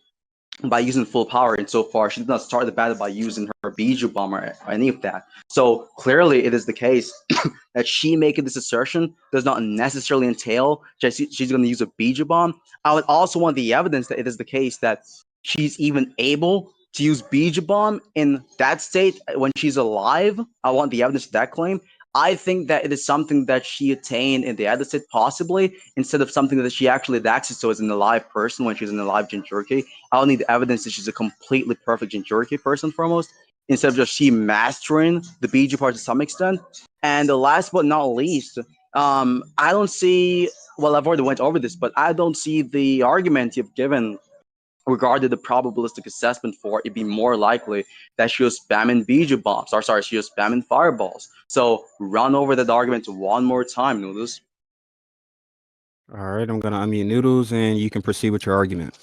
by using full power insofar she did not start the battle by using her Biju bomb or any of that. So clearly it is the case that she making this assertion does not necessarily entail that she's going to use a Biju bomb. I would also want the evidence that it is the case that she's even able to use Biju bomb in that state when she's alive. I want the evidence of that claim. I think that it is something that she attained in the other state, possibly, instead of something that she actually had access to as an alive person when she's an alive Jinchuriki. I'll need evidence that she's a completely perfect Jinchuriki person, foremost, instead of just she mastering the Biju part to some extent. And the last but not least, I don't see, well, I've already went over this, but I don't see the argument you've given regarded the probabilistic assessment for it be more likely that she was spamming Biju bombs, or sorry, she was spamming fireballs. So run over that argument one more time, Noodles. All right, I'm gonna unmute Noodles, and you can proceed with your argument.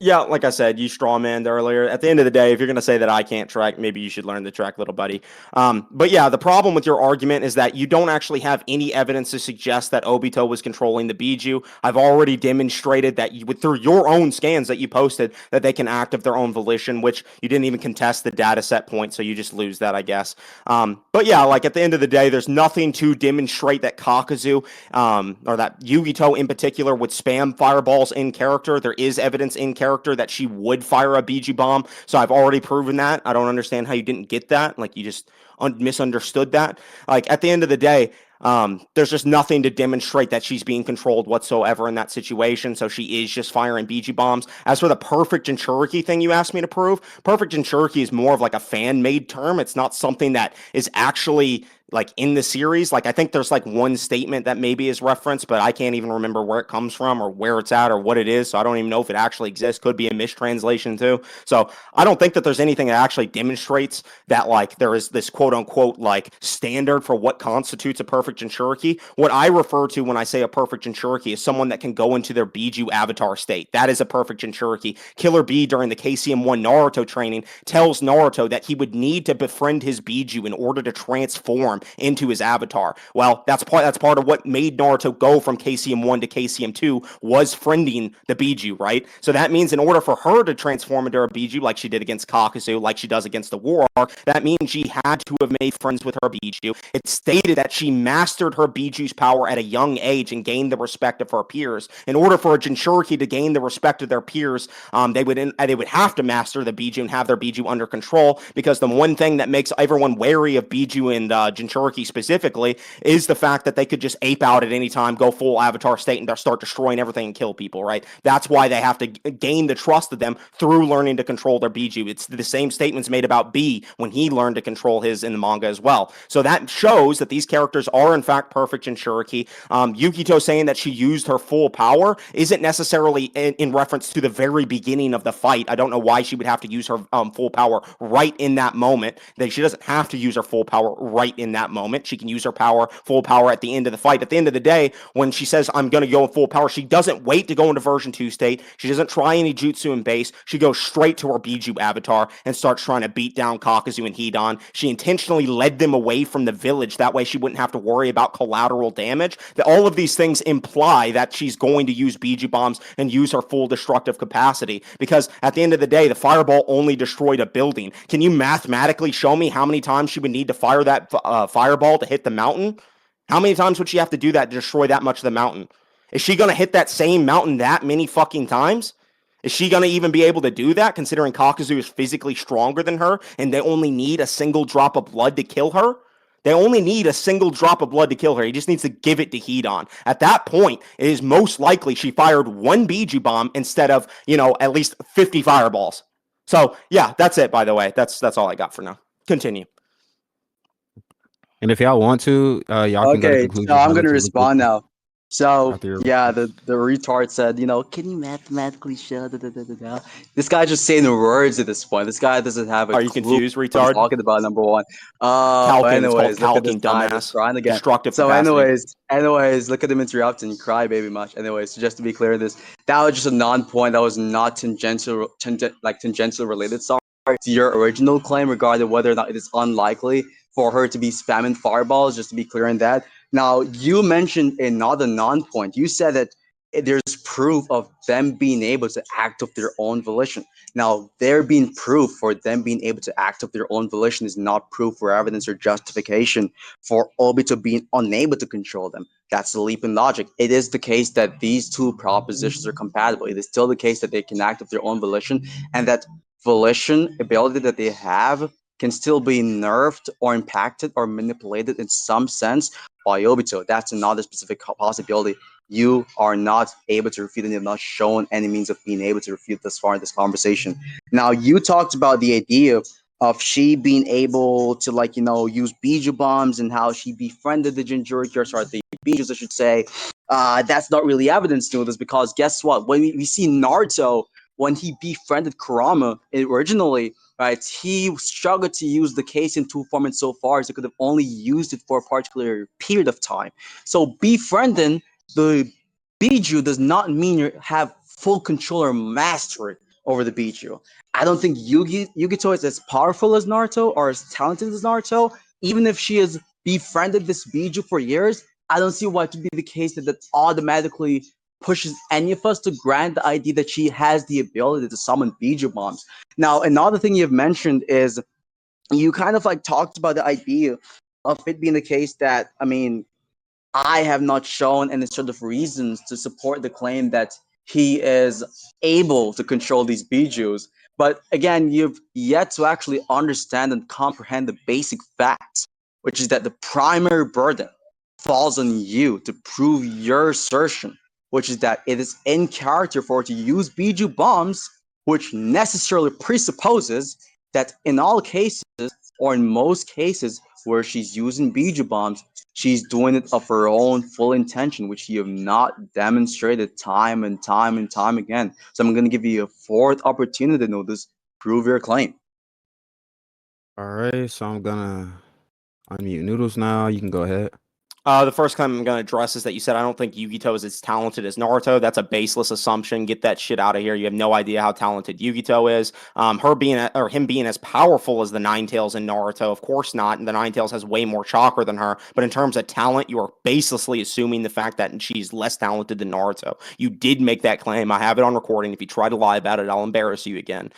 Yeah, like I said, you strawmanned earlier. At the end of the day, if you're going to say that I can't track, maybe you should learn to track, little buddy. But yeah, the problem with your argument is that you don't actually have any evidence to suggest that Obito was controlling the Biju. I've already demonstrated that through your own scans that you posted that they can act of their own volition, which you didn't even contest the data set point, so you just lose that, I guess. But yeah, like at the end of the day, there's nothing to demonstrate that Kakazu or that Yugito in particular would spam fireballs in character. There is evidence in character that she would fire a Biju bomb. So I've already proven that. I don't understand how you didn't get that. Like you just misunderstood that. Like at the end of the day, there's just nothing to demonstrate that she's being controlled whatsoever in that situation. So she is just firing Biju bombs. As for the perfect Jinchuriki thing you asked me to prove, perfect Jinchuriki is more of like a fan-made term. It's not something that is actually like in the series. Like I think there's like one statement that maybe is referenced, but I can't even remember where it comes from or where it's at or what it is. So I don't even know if it actually exists. Could be a mistranslation too. So I don't think that there's anything that actually demonstrates that like there is this quote unquote like standard for what constitutes a perfect Jinchuriki. What I refer to when I say a perfect Jinchuriki is someone that can go into their Biju avatar state. That is a perfect Jinchuriki. Killer B during the KCM1 Naruto training tells Naruto that he would need to befriend his Biju in order to transform into his avatar. Well, that's part of what made Naruto go from KCM1 to KCM2 was friending the Biju, right? So that means in order for her to transform into a Biju like she did against Kakazu, like she does against the War Arc, that means she had to have made friends with her Biju. It stated that she mastered her Biju's power at a young age and gained the respect of her peers. In order for a Jinchuriki to gain the respect of their peers, they would have to master the Biju and have their Biju under control, because the one thing that makes everyone wary of Biju and Jinchuriki specifically is the fact that they could just ape out at any time, go full avatar state, and start destroying everything and kill people, right? That's why they have to gain the trust of them through learning to control their Biju. It's the same statements made about B when he learned to control his in the manga as well. So that shows that these characters are in fact perfect Jinchuriki. Yukito saying that she used her full power isn't necessarily in reference to the very beginning of the fight. I don't know why she would have to use her full power right in that moment. She doesn't have to use her full power right in that moment. She can use her full power at the end of the fight. At the end of the day, when she says, I'm going to go in full power, she doesn't wait to go into version 2 state. She doesn't try any jutsu in base. She goes straight to her Biju avatar and starts trying to beat down Kakazu and Hidan. She intentionally led them away from the village. That way she wouldn't have to worry about collateral damage. All of these things imply that she's going to use Biju bombs and use her full destructive capacity, because at the end of the day, the fireball only destroyed a building. Can you mathematically show me how many times she would need to fire that fireball to hit the mountain? How many times would she have to do that to destroy that much of the mountain? Is she going to hit that same mountain that many fucking times? Is she going to even be able to do that, considering Kakazu is physically stronger than her and they only need a single drop of blood to kill her? They only need a single drop of blood to kill her. He just needs to give it to Hidan. At that point, it is most likely she fired one Biju bomb instead of, at least 50 fireballs. So, yeah, that's it, by the way. That's all I got for now. Continue. And if y'all want to, y'all can go to Okay, conclusions. so I'm gonna relative to respond now. So after your yeah, the retard said, can you mathematically show da, da, da, da, da. This guy just saying words at this point. This guy doesn't have a Are you clue confused, what he's retard? talking about. Number one. Calkin. It's called Anyways, look at this calking, guy just dumbass. crying again. Destructive So capacity. anyways, look at him interrupting, cry baby much. Anyways, so just to be clear, that was just a non-point. That was not tangential related. Sorry to your original claim regarding whether or not it is unlikely for her to be spamming fireballs. Just to be clear on that. Now, you mentioned another non-point. You said that there's proof of them being able to act of their own volition. Now, there being proof for them being able to act of their own volition is not proof or evidence or justification for Obito being unable to control them. That's the leap in logic. It is the case that these two propositions are compatible. It is still the case that they can act of their own volition, and that volition ability that they have can still be nerfed or impacted or manipulated in some sense by Obito. That's another specific possibility. You are not able to refute, and you have not shown any means of being able to refute thus far in this conversation. Now, you talked about the idea of she being able to, use Biju bombs and how she befriended the Jinchuriki, or sorry, the Bijus, I should say. That's not really evidence to this, because guess what? When we see Naruto, when he befriended Kurama originally, right, he struggled to use the case in two form, and so far as he could have only used it for a particular period of time. So befriending the Biju does not mean you have full control or mastery over the Biju. I don't think Yugito is as powerful as Naruto or as talented as Naruto. Even if she has befriended this Biju for years, I don't see why it would be the case that automatically pushes any of us to grant the idea that she has the ability to summon Biju bombs. Now, another thing you've mentioned is you kind of talked about the idea of it being the case that, I have not shown any sort of reasons to support the claim that he is able to control these bijus. But again, you've yet to actually understand and comprehend the basic facts, which is that the primary burden falls on you to prove your assertion, which is that it is in character for her to use biju bombs, which necessarily presupposes that in all cases, or in most cases, where she's using Biju bombs, she's doing it of her own full intention, which you have not demonstrated time and time and time again. So I'm gonna give you a fourth opportunity to know this. Prove your claim. All right, so I'm gonna unmute Noodles now. You can go ahead. The first claim I'm going to address is that you said I don't think Yugito is as talented as Naruto. That's a baseless assumption. Get that shit out of here. You have no idea how talented Yugito is. Him being as powerful as the Nine Tails in Naruto, of course not. And the Nine Tails has way more chakra than her. But in terms of talent, you are baselessly assuming the fact that she's less talented than Naruto. You did make that claim. I have it on recording. If you try to lie about it, I'll embarrass you again.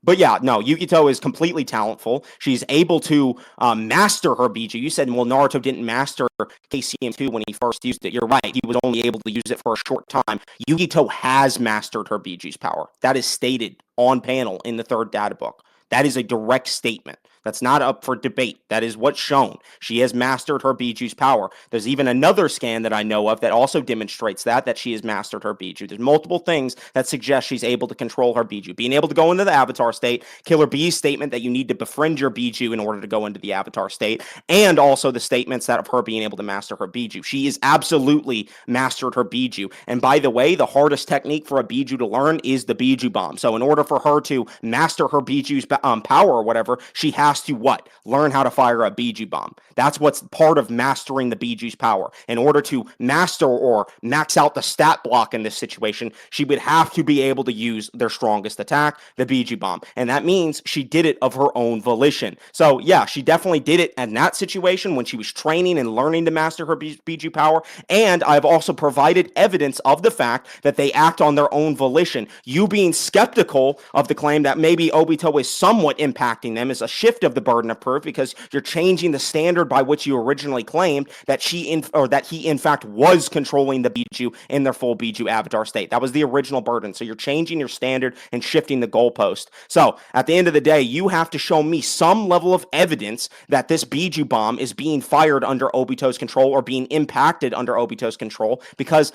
But yeah, no, Yukito is completely talentful. She's able to master her Biju. You said, well, Naruto didn't master KCM2 when he first used it. You're right. He was only able to use it for a short time. Yukito has mastered her Biju's power. That is stated on panel in the third data book. That is a direct statement. That's not up for debate. That is what's shown. She has mastered her Biju's power. There's even another scan that I know of that also demonstrates that she has mastered her Biju. There's multiple things that suggest she's able to control her Biju. Being able to go into the avatar state, Killer Bee's statement that you need to befriend your Biju in order to go into the avatar state, and also the statements that of her being able to master her Biju. She has absolutely mastered her Biju. And by the way, the hardest technique for a Biju to learn is the Biju bomb. So in order for her to master her Biju's power or whatever, she has to what? Learn how to fire a Biju bomb. That's what's part of mastering the Biju's power. In order to master or max out the stat block in this situation, she would have to be able to use their strongest attack, the Biju bomb. And that means she did it of her own volition. So yeah, she definitely did it in that situation when she was training and learning to master her Biju power. And I've also provided evidence of the fact that they act on their own volition. You being skeptical of the claim that maybe Obito is somewhat impacting them is a shift of the burden of proof, because you're changing the standard by which you originally claimed that he in fact was controlling the Biju in their full Biju avatar state. That was the original burden. So you're changing your standard and shifting the goalpost. So at the end of the day, you have to show me some level of evidence that this Biju bomb is being fired under Obito's control or being impacted under Obito's control, because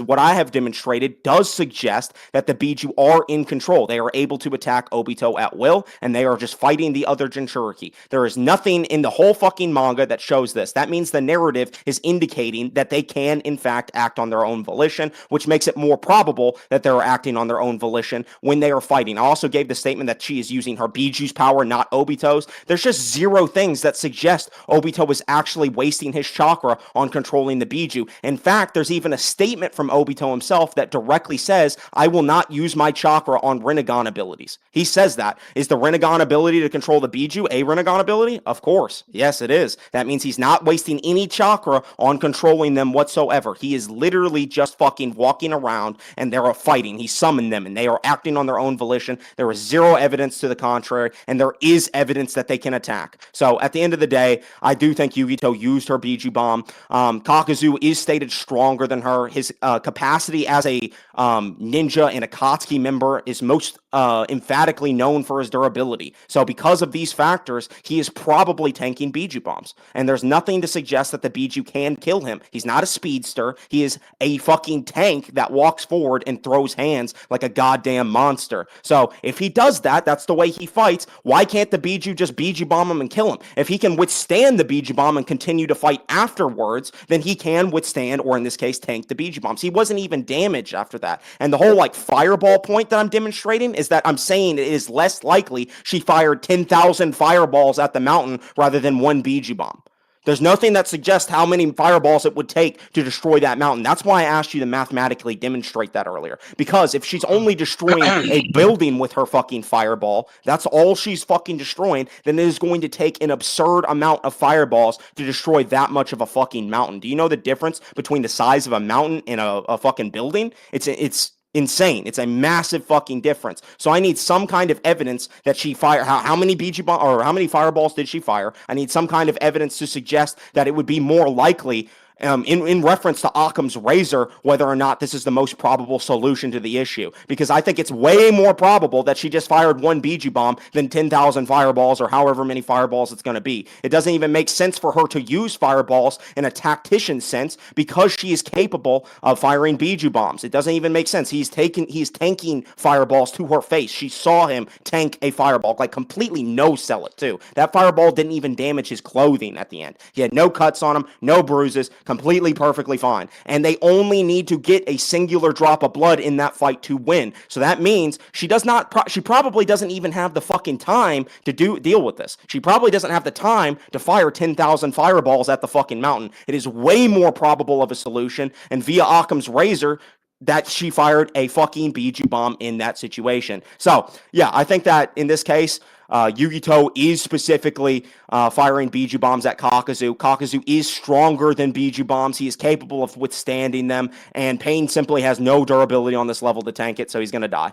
what I have demonstrated does suggest that the Biju are in control. They are able to attack Obito at will, and they are just fighting the other Jinchuriki. There is nothing in the whole fucking manga that shows this. That means the narrative is indicating that they can, in fact, act on their own volition, which makes it more probable that they're acting on their own volition when they are fighting. I also gave the statement that she is using her Biju's power, not Obito's. There's just zero things that suggest Obito is actually wasting his chakra on controlling the Biju. In fact, there's even a statement from Obito himself that directly says, I will not use my chakra on Rinnegan abilities. He says that. Is the Rinnegan ability to control the Biju a Rinnegan ability? Of course. Yes, it is. That means he's not wasting any chakra on controlling them whatsoever. He is literally just fucking walking around and they're fighting. He summoned them and they are acting on their own volition. There is zero evidence to the contrary, and there is evidence that they can attack. So at the end of the day, I do think Yugito used her Biju bomb. Kakazu is stated stronger than her. His capacity as a ninja and Akatsuki member is most emphatically known for his durability. So because of these factors, he is probably tanking Biju bombs. And there's nothing to suggest that the Biju can kill him. He's not a speedster. He is a fucking tank that walks forward and throws hands like a goddamn monster. So if he does that, that's the way he fights. Why can't the Biju just Biju bomb him and kill him? If he can withstand the Biju bomb and continue to fight afterwards, then he can withstand, or in this case, tank the Biju bombs. He wasn't even damaged after that. And the whole like fireball point that I'm demonstrating is that I'm saying it is less likely she fired 10,000 fireballs at the mountain rather than one Biju bomb. There's nothing that suggests how many fireballs it would take to destroy that mountain. That's why I asked you to mathematically demonstrate that earlier. Because if she's only destroying a building with her fucking fireball, that's all she's fucking destroying, then it is going to take an absurd amount of fireballs to destroy that much of a fucking mountain. Do you know the difference between the size of a mountain and a fucking building? It's insane. It's a massive fucking difference. So I need some kind of evidence that she fired. How many Biju or how many fireballs did she fire? I need some kind of evidence to suggest that it would be more likely in reference to Occam's razor, whether or not this is the most probable solution to the issue. Because I think it's way more probable that she just fired one Biju bomb than 10,000 fireballs or however many fireballs it's going to be. It doesn't even make sense for her to use fireballs in a tactician sense because she is capable of firing Biju bombs. It doesn't even make sense. He's tanking fireballs to her face. She saw him tank a fireball, like completely no-sell it too. That fireball didn't even damage his clothing at the end. He had no cuts on him, no bruises, completely perfectly fine. And they only need to get a singular drop of blood in that fight to win. So that means she probably doesn't even have the fucking time to deal with this. She probably doesn't have the time to fire 10,000 fireballs at the fucking mountain. It is way more probable of a solution, and via Occam's razor, that she fired a fucking Biju bomb in that situation. So, yeah, I think that in this case, Yugito is specifically firing Biju bombs at Kakazu. Kakazu is stronger than Biju bombs. He is capable of withstanding them, and Pain simply has no durability on this level to tank it, so he's going to die.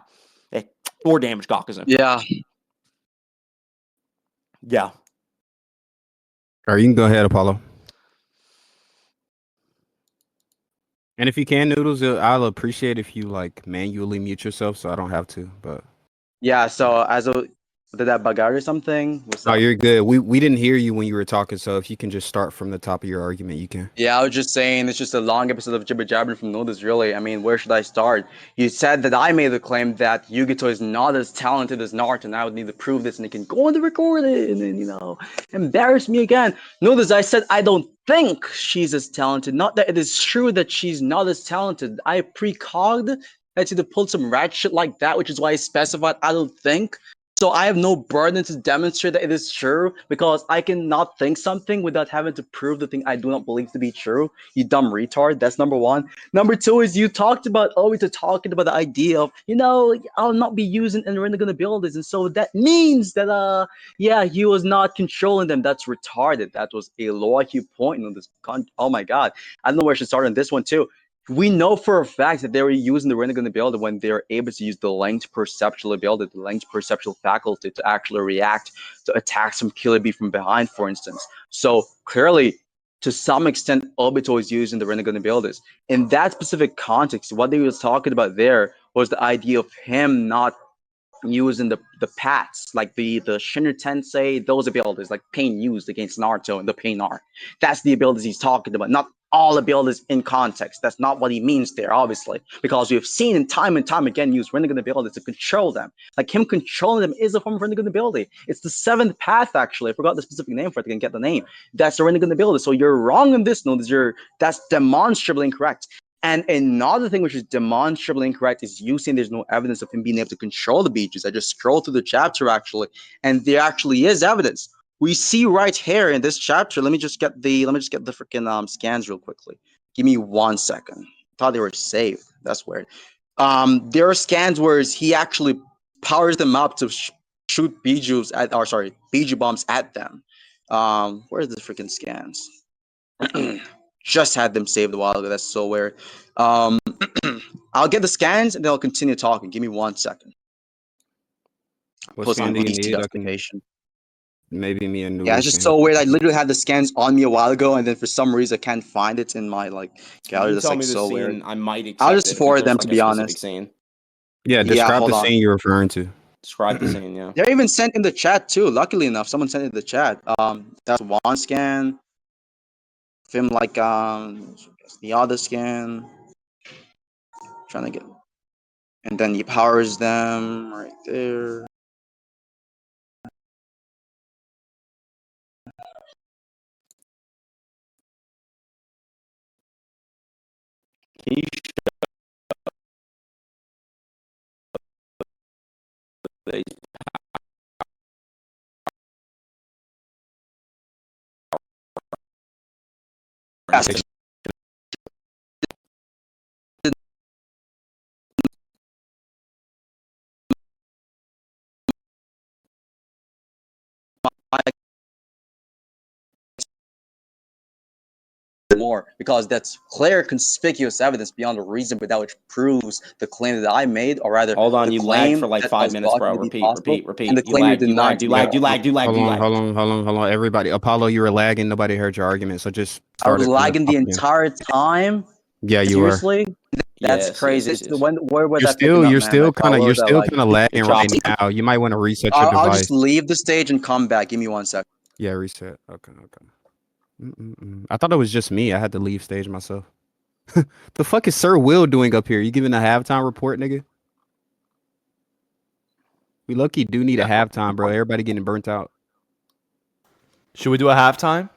4 damage, Kakazu. Yeah. Yeah. All right, you can go ahead, Apollo. And if you can, Noodles, I'll appreciate if you like manually mute yourself so I don't have to. But Yeah, so did that bug out or something? oh, you're good. We didn't hear you when you were talking, so if you can just start from the top of your argument, you can. Yeah, I was just saying it's just a long episode of jibber jabbering from Noodles, really. I mean, where should I start? You said that I made the claim that Yugito is not as talented as Naruto, and I would need to prove this, and they can go on the record it and then, embarrass me again. Noodles, I said I don't think she's as talented. Not that it is true that she's not as talented. I precogged that to pull some rat shit like that, which is why I specified I don't think. So I have no burden to demonstrate that it is true because I cannot think something without having to prove the thing I do not believe to be true. You dumb retard. That's number one. Number two is you talked about always talking about the idea of I'll not be using and we're not gonna build this, and so that means that yeah, he was not controlling them. That's retarded. That was a low-IQ point on this. Oh my god, I don't know where I should start on this one too. We know for a fact that they were using the Renegade ability when they're able to use the linked perceptual ability, the linked perceptual faculty to actually react to attacks from Killer Bee from behind, for instance. So clearly, to some extent, Obito is using the Renegade abilities. In that specific context, what they was talking about there was the idea of him not using the pats, like the Shinra Tensei, those abilities, like Pain used against Naruto in the Pain arc. That's the abilities he's talking about, not all abilities in context. That's not what he means there, obviously, because we have seen him time and time again use renegade abilities to control them. Like him controlling them is a form of renegade ability. It's the 7th path, actually. I forgot the specific name for it. I can get the name. That's the renegade ability. So you're wrong on this note. That's demonstrably incorrect. And another thing which is demonstrably incorrect is you saying there's no evidence of him being able to control the beaches. I just scrolled through the chapter actually, and there actually is evidence. We see right here in this chapter. Let me just get the freaking scans real quickly. Give me 1 second. Thought they were saved. That's weird. There are scans where he actually powers them up to shoot Biju bombs at them. Where's the freaking scans? Just had them saved a while ago. That's so weird. I'll get the scans and then I'll continue talking. Give me 1 second. What Post scan on do you PC need? I can justification. maybe me and Yeah, Noodles it's just can so help you. weird. I literally had the scans on me a while ago, and then for some reason I can't find it in my If gallery. you That's tell like me the so weird. scene, I might I'll accept just it if forward there's them like to a be specific honest. scene. Yeah, Yeah, describe hold the on. scene you're referring to. Describe the scene, yeah. They're even sent in the chat too. Luckily enough, someone sent it in the chat. That's one scan. Film like the other scan. Trying to get, and then he powers them right there. Can you show the Yes. more, because that's clear, conspicuous evidence beyond a reasonable doubt which proves the claim that I made, or rather, Hold on, the you claim lagged for like that 5 was minutes, thought bro. to be Repeat, possible, repeat. and the You claim you lagged, you denied lagged, to you be lagged, you false. lagged, you lagged, you lagged. Hold on. Everybody, Apollo, you were lagging. Nobody heard your argument, so just I start was it from the lagging top the again. entire time. Yeah, you were. Seriously, that's Yes, crazy. yes, yes, yes. Where was that picking up, You're man? still Like, kind of, where you're was that still lagging? kind of lagging right choppy. now. You might want to reset your I'll device. just leave the stage and come back. Give me 1 second. Yeah, reset. Okay. I thought it was just me. I had to leave stage myself. The fuck is Sir Will doing up here? You giving a halftime report, nigga? We low-key do need a halftime, bro. Everybody getting burnt out. Should we do a halftime?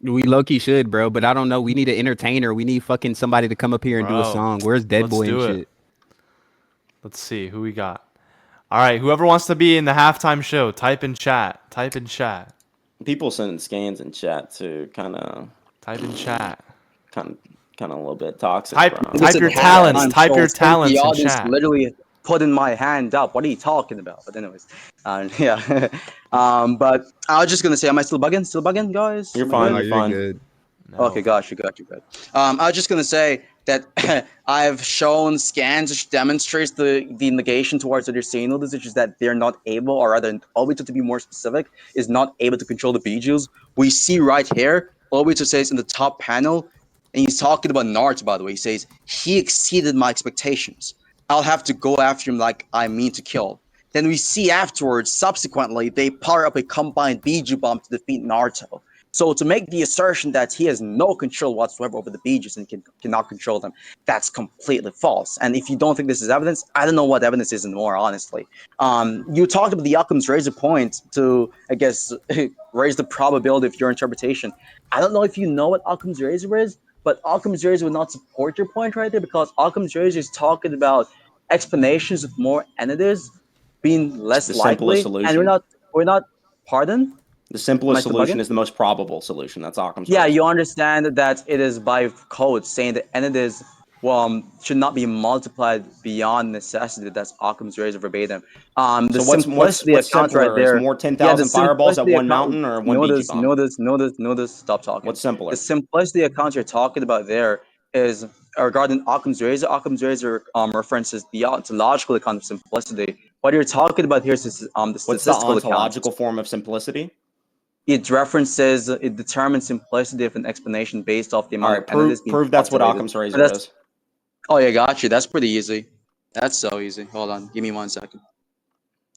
We low-key should, bro, but I don't know. We need an entertainer. We need fucking somebody to come up here and do a Bro, song. Where's Dead let's Boy and do it. shit? Let's see who we got. All right, whoever wants to be in the halftime show, type in chat. Type in chat. People sending scans in chat too, kind of Type in chat. a little bit toxic. Type bro. type your talents. Type your talents The in audience chat. literally putting my hand up. What are you talking about? But anyways, yeah. But I was just gonna say, am I still bugging? Still bugging, guys? You're Am I fine. good? No, You're you're fine. good. No. Okay, got you. Good. I was just gonna say that I've shown scans which demonstrates the negation towards what you're saying, which is that they're not able, or rather, Obito, to be more specific, is not able to control the Bijus. We see right here, Obito says in the top panel, and he's talking about Naruto, by the way. He says, he exceeded my expectations. I'll have to go after him like I mean to kill. Then we see afterwards, subsequently, they power up a combined Biju bomb to defeat Naruto. So to make the assertion that he has no control whatsoever over the Bijus and cannot control them, that's completely false. And if you don't think this is evidence, I don't know what evidence is anymore, honestly. You talked about the Occam's razor point to, I guess, raise the probability of your interpretation. I don't know if you know what Occam's razor is, but Occam's razor would not support your point right there, because Occam's razor is talking about explanations of more entities being less the simplest likely, and solution. we're not. Pardon? The Am I simplest still solution bugging? is the most probable solution. That's Occam's Yeah, razor. you understand that it is by code saying that entities should not be multiplied beyond necessity. That's Occam's razor verbatim. The So what's simplicity account right simpler? Is there. more Yeah, the 10,000 fireballs at simplicity one account. mountain or one BG bomb? Know this. Stop talking. What's simpler? The simplicity account you're talking about there is regarding Occam's razor. Occam's razor references the ontological account of simplicity. What you're talking about here is the What's the statistical account. ontological form of simplicity? It determines simplicity of an explanation based off the All amount right, of entities being prove that's what postulated. Occam's But razor is. oh yeah, got you. That's pretty easy. That's so easy. Hold on, give me 1 second.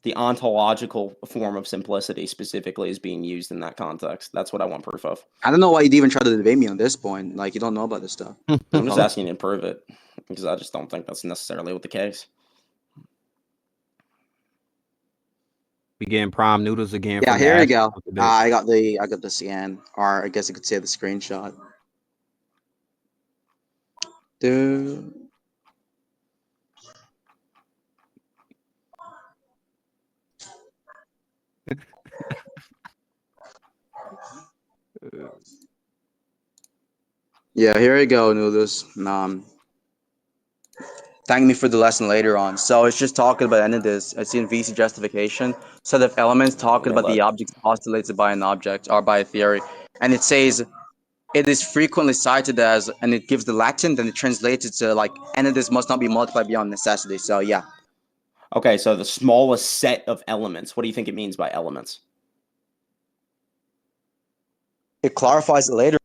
The ontological form of simplicity specifically is being used in that context. That's what I want proof of. I don't know why you'd even try to debate me on this point. Like, you don't know about this stuff. I'm just asking you to prove it because I just don't think that's necessarily what the case. We getting prime noodles again. Yeah, from the here we Ash go. with the bit. I got the scan, or I guess you could say the screenshot. Dude. Yeah, here we go, Noodles. Thank me for the lesson later on. So it's just talking about entities. It's in VC justification. Set of elements talking about the objects postulated by an object or by a theory. And it says it is frequently cited as, and it gives the Latin, then it translates it to like entities must not be multiplied beyond necessity. So yeah. Okay, so the smallest set of elements. What do you think it means by elements? It clarifies it later.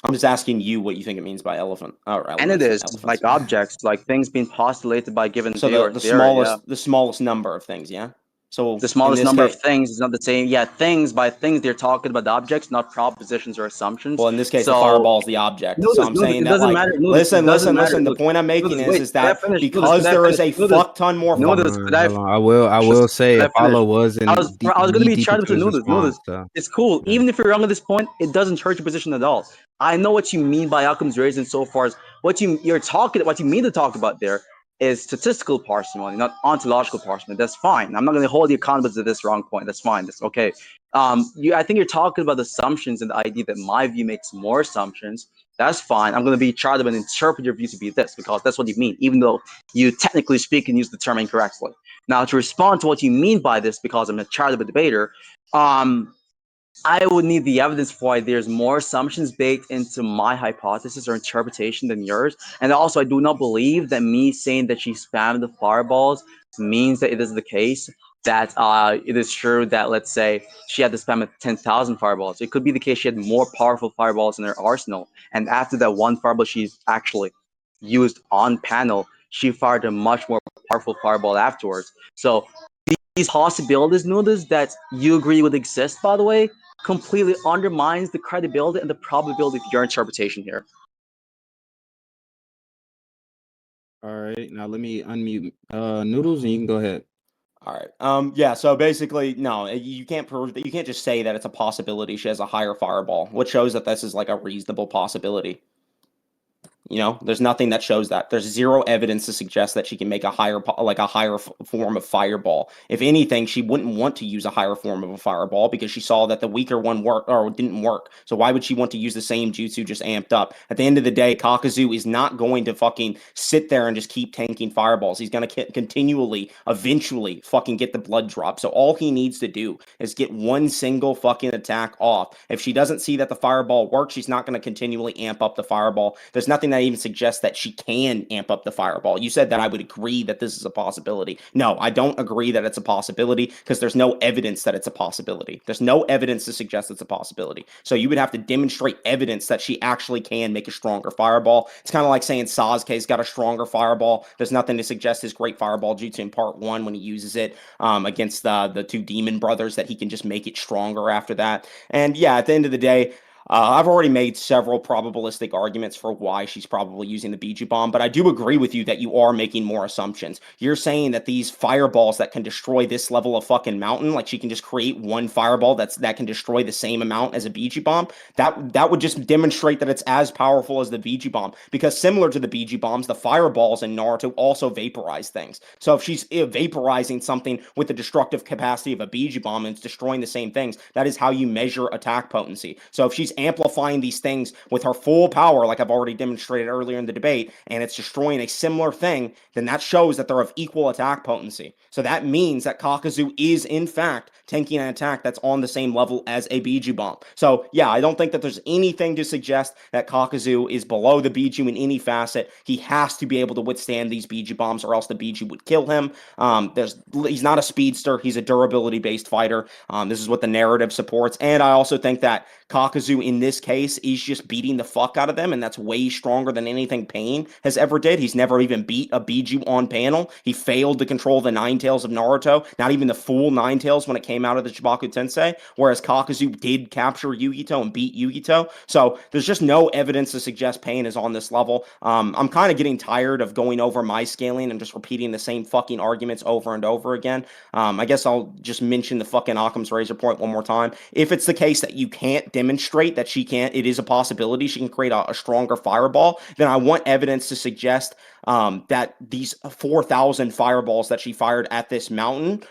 I'm just asking you what you think it means by elephant or elements. Entities, like objects, like things being postulated by given So theory. the smallest number of things, yeah. So The smallest in this number case, of things is not the same. Yeah, things, by things they're talking about the objects, not propositions or assumptions. well, in this case, So, the fireball is the object. So I'm saying it that, doesn't like, matter. listen. The Look, point I'm making wait, is could I that finish? because Could I there is finish? a fuck ton more. Noodles, Hold could I? on. I will say Could I finish? Apollo was in I was going to knee be deep chatting into with his Noodles. response. So. It's cool. Yeah. Even if you're wrong at this point, it doesn't hurt your position at all. I know what you mean by Occam's razor insofar as what you mean to talk about there is statistical parsimony, not ontological parsimony. That's fine. I'm not going to hold you accountable to this wrong point. That's fine. That's okay. I think you're talking about assumptions and the idea that my view makes more assumptions. That's fine. I'm going to be charged and interpret your view to be this because that's what you mean, even though you technically speak and use the term incorrectly. Now, to respond to what you mean by this, because I'm a charitable debater, I would need the evidence for why there's more assumptions baked into my hypothesis or interpretation than yours. And also, I do not believe that me saying that she spammed the fireballs means that it is the case that it is true that, let's say, she had to spam 10,000 fireballs. It could be the case she had more powerful fireballs in her arsenal. And after that one fireball she's actually used on panel, she fired a much more powerful fireball afterwards. So these possibilities, Noodles, that you agree would exist, by the way, completely undermines the credibility and the probability of your interpretation here. All right, now let me unmute Noodles, and you can go ahead. All right. Yeah. So basically, no, you can't prove that. You can't just say that it's a possibility she has a higher fireball. What shows that this is like a reasonable possibility? You know, there's nothing that shows that. There's zero evidence to suggest that she can make a higher, form of fireball. If anything, she wouldn't want to use a higher form of a fireball because she saw that the weaker one worked or didn't work. So why would she want to use the same jutsu just amped up? At the end of the day, Kakazu is not going to fucking sit there and just keep tanking fireballs. He's going to continually, eventually, fucking get the blood drop. So all he needs to do is get one single fucking attack off. If she doesn't see that the fireball works, she's not going to continually amp up the fireball. There's nothing that even suggests that she can amp up the fireball. You said that I would agree that this is a possibility. No, I don't agree that it's a possibility because there's no evidence that it's a possibility. There's no evidence to suggest it's a possibility. So you would have to demonstrate evidence that she actually can make a stronger fireball. It's kind of like saying Sasuke's got a stronger fireball. There's nothing to suggest his great fireball jutsu in part 1 when he uses it against the two demon brothers that he can just make it stronger after that. And yeah, at the end of the day, I've already made several probabilistic arguments for why she's probably using the Biju bomb, but I do agree with you that you are making more assumptions. You're saying that these fireballs that can destroy this level of fucking mountain, like she can just create one fireball that can destroy the same amount as a Biju bomb, that would just demonstrate that it's as powerful as the Biju bomb. Because similar to the Biju bombs, the fireballs in Naruto also vaporize things. So if she's vaporizing something with the destructive capacity of a Biju bomb and it's destroying the same things, that is how you measure attack potency. So if she's amplifying these things with her full power, like I've already demonstrated earlier in the debate, and it's destroying a similar thing, then that shows that they're of equal attack potency. So that means that Kakazu is, in fact, tanking an attack that's on the same level as a Biju bomb. So yeah, I don't think that there's anything to suggest that Kakazu is below the Biju in any facet. He has to be able to withstand these Biju bombs or else the Biju would kill him. He's not a speedster. He's a durability-based fighter. This is what the narrative supports. And I also think that Kakazu in this case is just beating the fuck out of them, and that's way stronger than anything Pain has ever did. He's never even beat a Biju on panel. He failed to control the Nine Tails of Naruto, not even the full Nine Tails when it came out of the Chibaku Tensei, whereas Kakazu did capture Yugito and beat Yugito. So there's just no evidence to suggest Pain is on this level. I'm kind of getting tired of going over my scaling and just repeating the same fucking arguments over and over again. I guess I'll just mention the fucking Occam's razor point one more time. If it's the case that you can't demonstrate that it is a possibility she can create a stronger fireball, then I want evidence to suggest that these 4,000 fireballs that she fired at this mountain,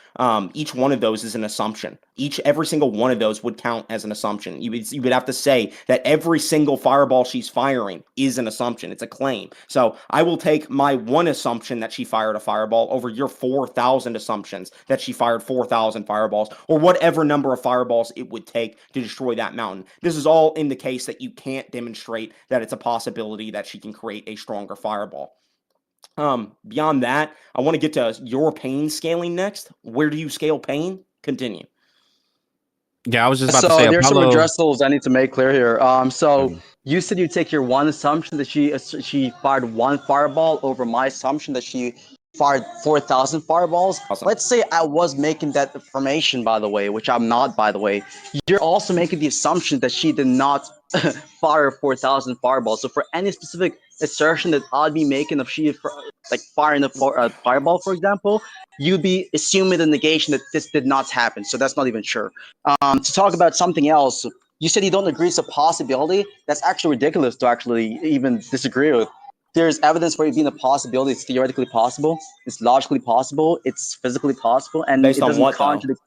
each one of those is an assumption. Every single one of those would count as an assumption. You would have to say that every single fireball she's firing is an assumption. It's a claim. So I will take my one assumption that she fired a fireball over your 4,000 assumptions that she fired 4,000 fireballs, or whatever number of fireballs it would take to destroy that mountain. This is all in the case that you can't demonstrate that it's a possibility that she can create a stronger fireball. Beyond that, I want to get to your Pain scaling next. Where do you scale Pain? Continue. Yeah, I was just about to So say there's some Apollo. addressables I need to make clear here. So you said you take your one assumption that she fired one fireball over my assumption that she fired 4,000 fireballs. Awesome. Let's say I was making that affirmation, by the way, which I'm not, by the way. You're also making the assumption that she did not fire 4,000 fireballs. So for any specific assertion that I'd be making of she like firing a fireball, for example, you'd be assuming the negation that this did not happen. So that's not even sure. To talk about something else, you said you don't agree it's a possibility. That's actually ridiculous to actually even disagree with. There's evidence for it being a possibility. It's theoretically possible. It's logically possible. It's physically possible, and Based it on doesn't what, though? contradict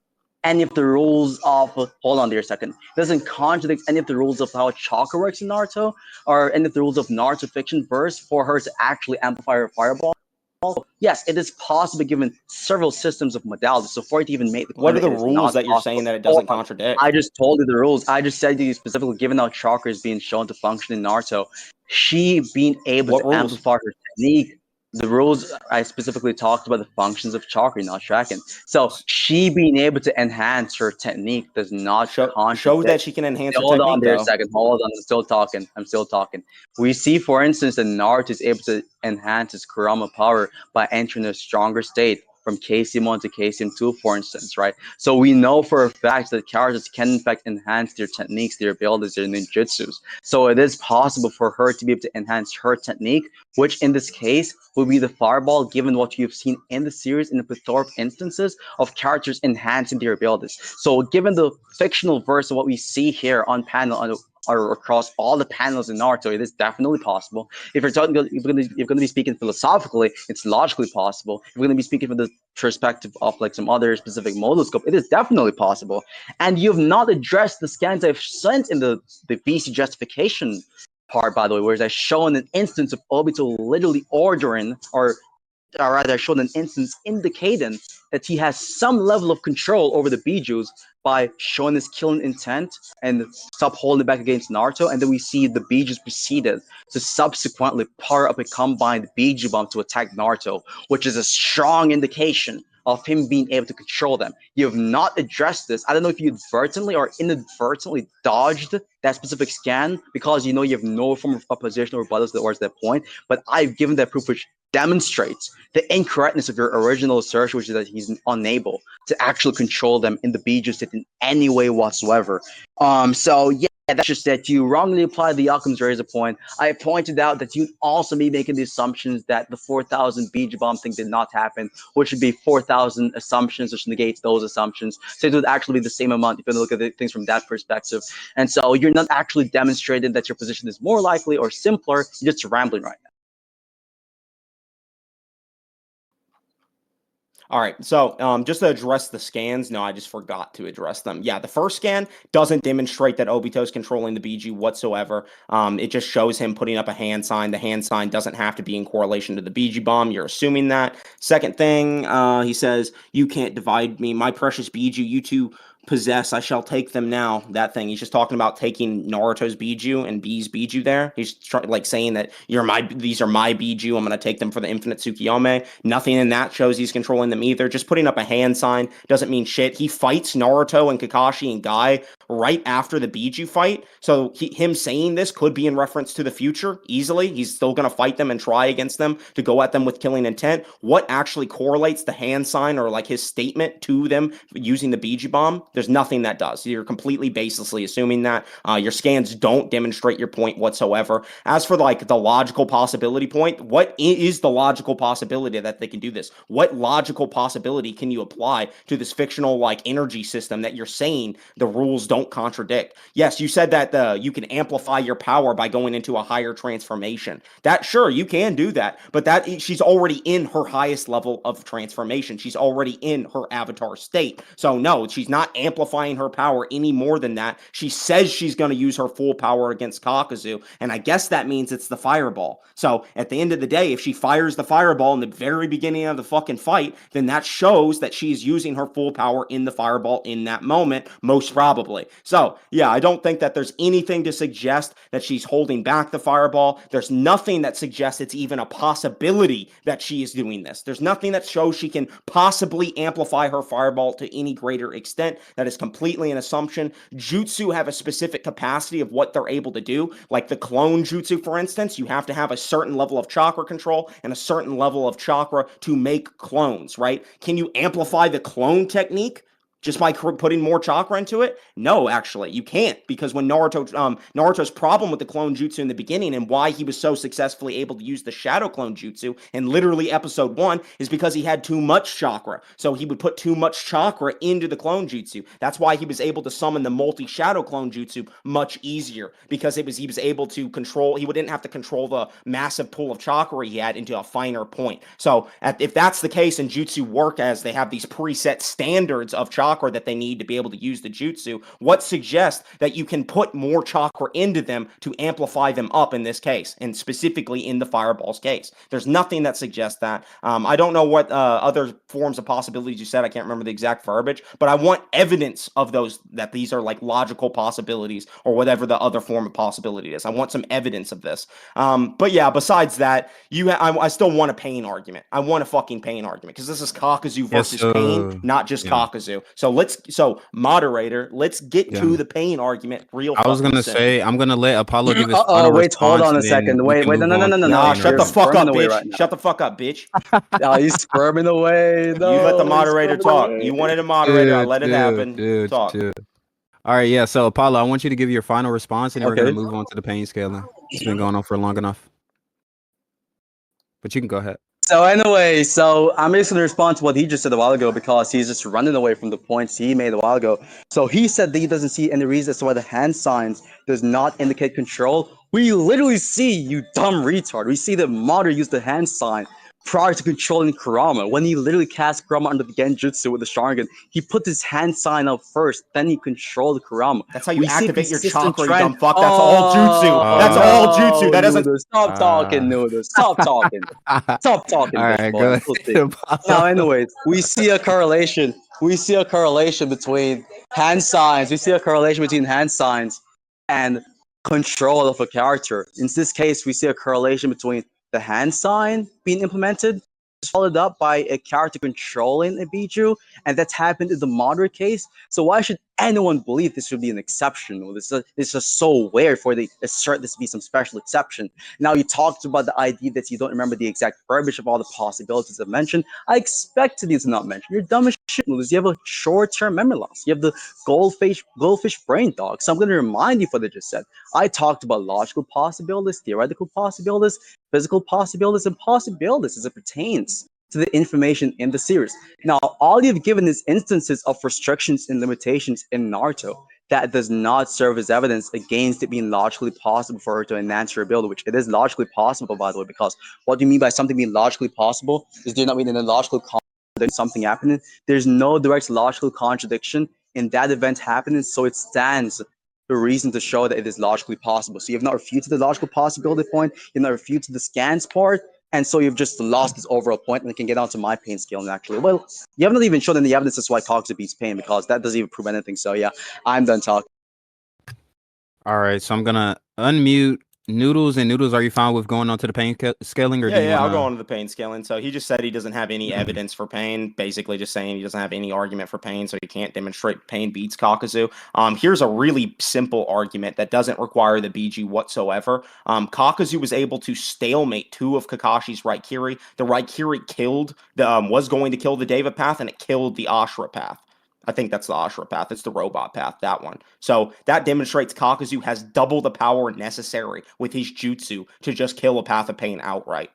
any of the rules of. Hold on there a second. It doesn't contradict any of the rules of how chakra works in Naruto, or any of the rules of Naruto fiction verse for her to actually amplify her fireball. also, yes, it is possible given several systems of modalities. So for it to even make the What claim are the it is rules not that you're possible, saying that it hold doesn't on. contradict? I just told you the rules. I just said to you specifically, given how chakra is being shown to function in Naruto, she being able What to rules? amplify her technique. The rules I specifically talked about the functions of chakra, not tracking. So she being able to enhance her technique does not Show that contradict. she can enhance her Hold on technique there a though. second. Hold on. I'm still talking. I'm still talking. We see, for instance, that Naruto is able to enhance his Kurama power by entering a stronger state from KCM1 to KCM2, for instance, right? So we know for a fact that characters can, in fact, enhance their techniques, their abilities, their ninjutsus. So it is possible for her to be able to enhance her technique, which in this case will be the fireball, given what you've seen in the series in the plethora of instances of characters enhancing their abilities. So given the fictional verse of what we see here on panel or across all the panels in Naruto, it is definitely possible. If you're talking, if you're going to be speaking philosophically, it's logically possible. If we're going to be speaking from the perspective of like some other specific modal scope, it is definitely possible. And you've not addressed the scans I've sent in the VC justification part, by the way, where I've shown an instance of Obito literally ordering or rather shown an instance indicating that he has some level of control over the Bijus by showing his killing intent and stop holding it back against Naruto, and then we see the Bijus proceeded to subsequently power up a combined Biju bomb to attack Naruto, which is a strong indication of him being able to control them. You have not addressed this. I don't know if you advertently or inadvertently dodged that specific scan because you know you have no form of opposition or rebuttal towards that point, but I've given that proof which demonstrates the incorrectness of your original assertion, which is that he's unable to actually control them in the Bijou state in any way whatsoever. So yeah, that's just that you wrongly applied the Occam's razor point. I pointed out that you'd also be making the assumptions that the 4,000 Bijou bomb thing did not happen, which would be 4,000 assumptions, which negates those assumptions. So it would actually be the same amount if you look at things from that perspective. And so you're not actually demonstrating that your position is more likely or simpler. You're just rambling right now. All right, so just to address the scans, no, I just forgot to address them. Yeah, the first scan doesn't demonstrate that Obito's controlling the BG whatsoever. It just shows him putting up a hand sign. The hand sign doesn't have to be in correlation to the BG bomb. You're assuming that. Second thing, he says, you can't divide me. My precious BG, you two possess, I shall take them now. That thing. He's just talking about taking Naruto's Biju and B's Biju there. He's like saying that these are my Biju. I'm going to take them for the infinite Tsukiyome. Nothing in that shows he's controlling them either. Just putting up a hand sign doesn't mean shit. He fights Naruto and Kakashi and Guy right after the Biju fight. So him saying this could be in reference to the future easily. He's still going to fight them and try against them to go at them with killing intent. What actually correlates the hand sign or like his statement to them using the Biju bomb? There's nothing that does. You're completely baselessly assuming that. Your scans don't demonstrate your point whatsoever. As for like the logical possibility point, what is the logical possibility that they can do this? What logical possibility can you apply to this fictional like energy system that you're saying the rules don't contradict? Yes, you said that you can amplify your power by going into a higher transformation. That sure you can do that, but that she's already in her highest level of transformation. She's already in her avatar state. So no, she's not amplifying her power any more than that. She says she's going to use her full power against Kakazu, and I guess that means it's the fireball. So at the end of the day, if she fires the fireball in the very beginning of the fucking fight, then that shows that she's using her full power in the fireball in that moment, most probably. So yeah, I don't think that there's anything to suggest that she's holding back the fireball. There's nothing that suggests it's even a possibility that she is doing this. There's nothing that shows she can possibly amplify her fireball to any greater extent. That is completely an assumption. Jutsu have a specific capacity of what they're able to do. Like the clone jutsu, for instance, you have to have a certain level of chakra control and a certain level of chakra to make clones, right? Can you amplify the clone technique just by putting more chakra into it? No, actually, you can't, because when Naruto's problem with the clone jutsu in the beginning and why he was so successfully able to use the shadow clone jutsu in literally episode 1 is because he had too much chakra. So he would put too much chakra into the clone jutsu. That's why he was able to summon the multi-shadow clone jutsu much easier, because he was able to control, he wouldn't have to control the massive pool of chakra he had into a finer point. So if that's the case and jutsu work as they have these preset standards of chakra, chakra that they need to be able to use the jutsu. What suggests that you can put more chakra into them to amplify them up in this case, and specifically in the Fireball's case? There's nothing that suggests that. I don't know what other forms of possibilities you said. I can't remember the exact verbiage, but I want evidence of those, that these are like logical possibilities or whatever the other form of possibility is. I want some evidence of this. But yeah, besides that, I still want a Pain argument. I want a fucking Pain argument because this is Kakazu versus Pain, not just Kakazu. So moderator, let's get to the Pain argument real I was fucking gonna soon. say I'm gonna let Apollo give his Uh-oh, final wait, response. hold on a and then second. we Wait, can wait, no, move no, no, on no, to no, the no. Nah, Pain shut the You're argument. fuck squirming up, away bitch. right now. Shut the fuck up, bitch. He's squirming away. You let the No, he's moderator squirming talk. away. You wanted a moderator. I let it happen. Dude. Talk. All right, yeah. So Apollo, I want you to give your final response, and then we're Okay. gonna move on to the pain scaling. It's been going on for long enough, but you can go ahead. So anyway, I'm basically gonna respond to what he just said a while ago because he's just running away from the points he made a while ago. So he said that he doesn't see any reason as to why the hand signs does not indicate control. We literally see, you dumb retard. We see that Madara used the hand sign prior to controlling Kurama. When he literally cast Kurama under the Genjutsu with the Sharingan, he put his hand sign up first, then he controlled Kurama. That's how you We see a activate your consistent chakra, you trend. dumb fuck. That's all jutsu. That's all jutsu. That doesn't. Noodles. Stop talking, Noodles. Stop talking. Stop talking, All bitch right, boy. go We'll see. ahead, Apollo. Now, anyways, we see a correlation. We see a correlation between hand signs. We see a correlation between hand signs and control of a character. In this case, we see a correlation between the hand sign being implemented, followed up by a character controlling a Biju, and that's happened in the moderate case. So why should anyone believe this should be an exception? Well, this is just so weird for they assert this to be some special exception. Now you talked about the idea that you don't remember the exact verbiage of all the possibilities I mentioned. I expected you to not mention. You're dumb as shit, Lewis. You have a short-term memory loss. You have the goldfish brain, dog. So I'm going to remind you what I just said. I talked about logical possibilities, theoretical possibilities, physical possibilities, and possibilities as it pertains to the information in the series. Now, all you've given is instances of restrictions and limitations in Naruto. That does not serve as evidence against it being logically possible for her to enhance her ability, which it is logically possible, by the way, because what do you mean by something being logically possible? Is there not mean in a logical there's something happening? There's no direct logical contradiction in that event happening, so it stands the reason to show that it is logically possible. So you have not refuted the logical possibility point, you've not refuted the scans part, and so you've just lost this overall point, and we can get on to my pain scale actually. Well, you have not even shown any evidence as to why Kakazu beats pain, because that doesn't even prove anything. So yeah, I'm done talking. All right, so I'm gonna unmute Noodles. And Noodles, are you fine with going on to the pain scaling, or do you Yeah, want I'll go on to the Pain scaling. So he just said he doesn't have any evidence for Pain, basically just saying he doesn't have any argument for Pain, so he can't demonstrate Pain beats Kakazu. Here's a really simple argument that doesn't require the BG whatsoever. Kakazu was able to stalemate two of Kakashi's Raikiri. The Raikiri was going to kill the Deva path, and it killed the Ashura path. I think that's the Ashura path. It's the robot path, that one. So that demonstrates Kakazu has double the power necessary with his jutsu to just kill a Path of Pain outright.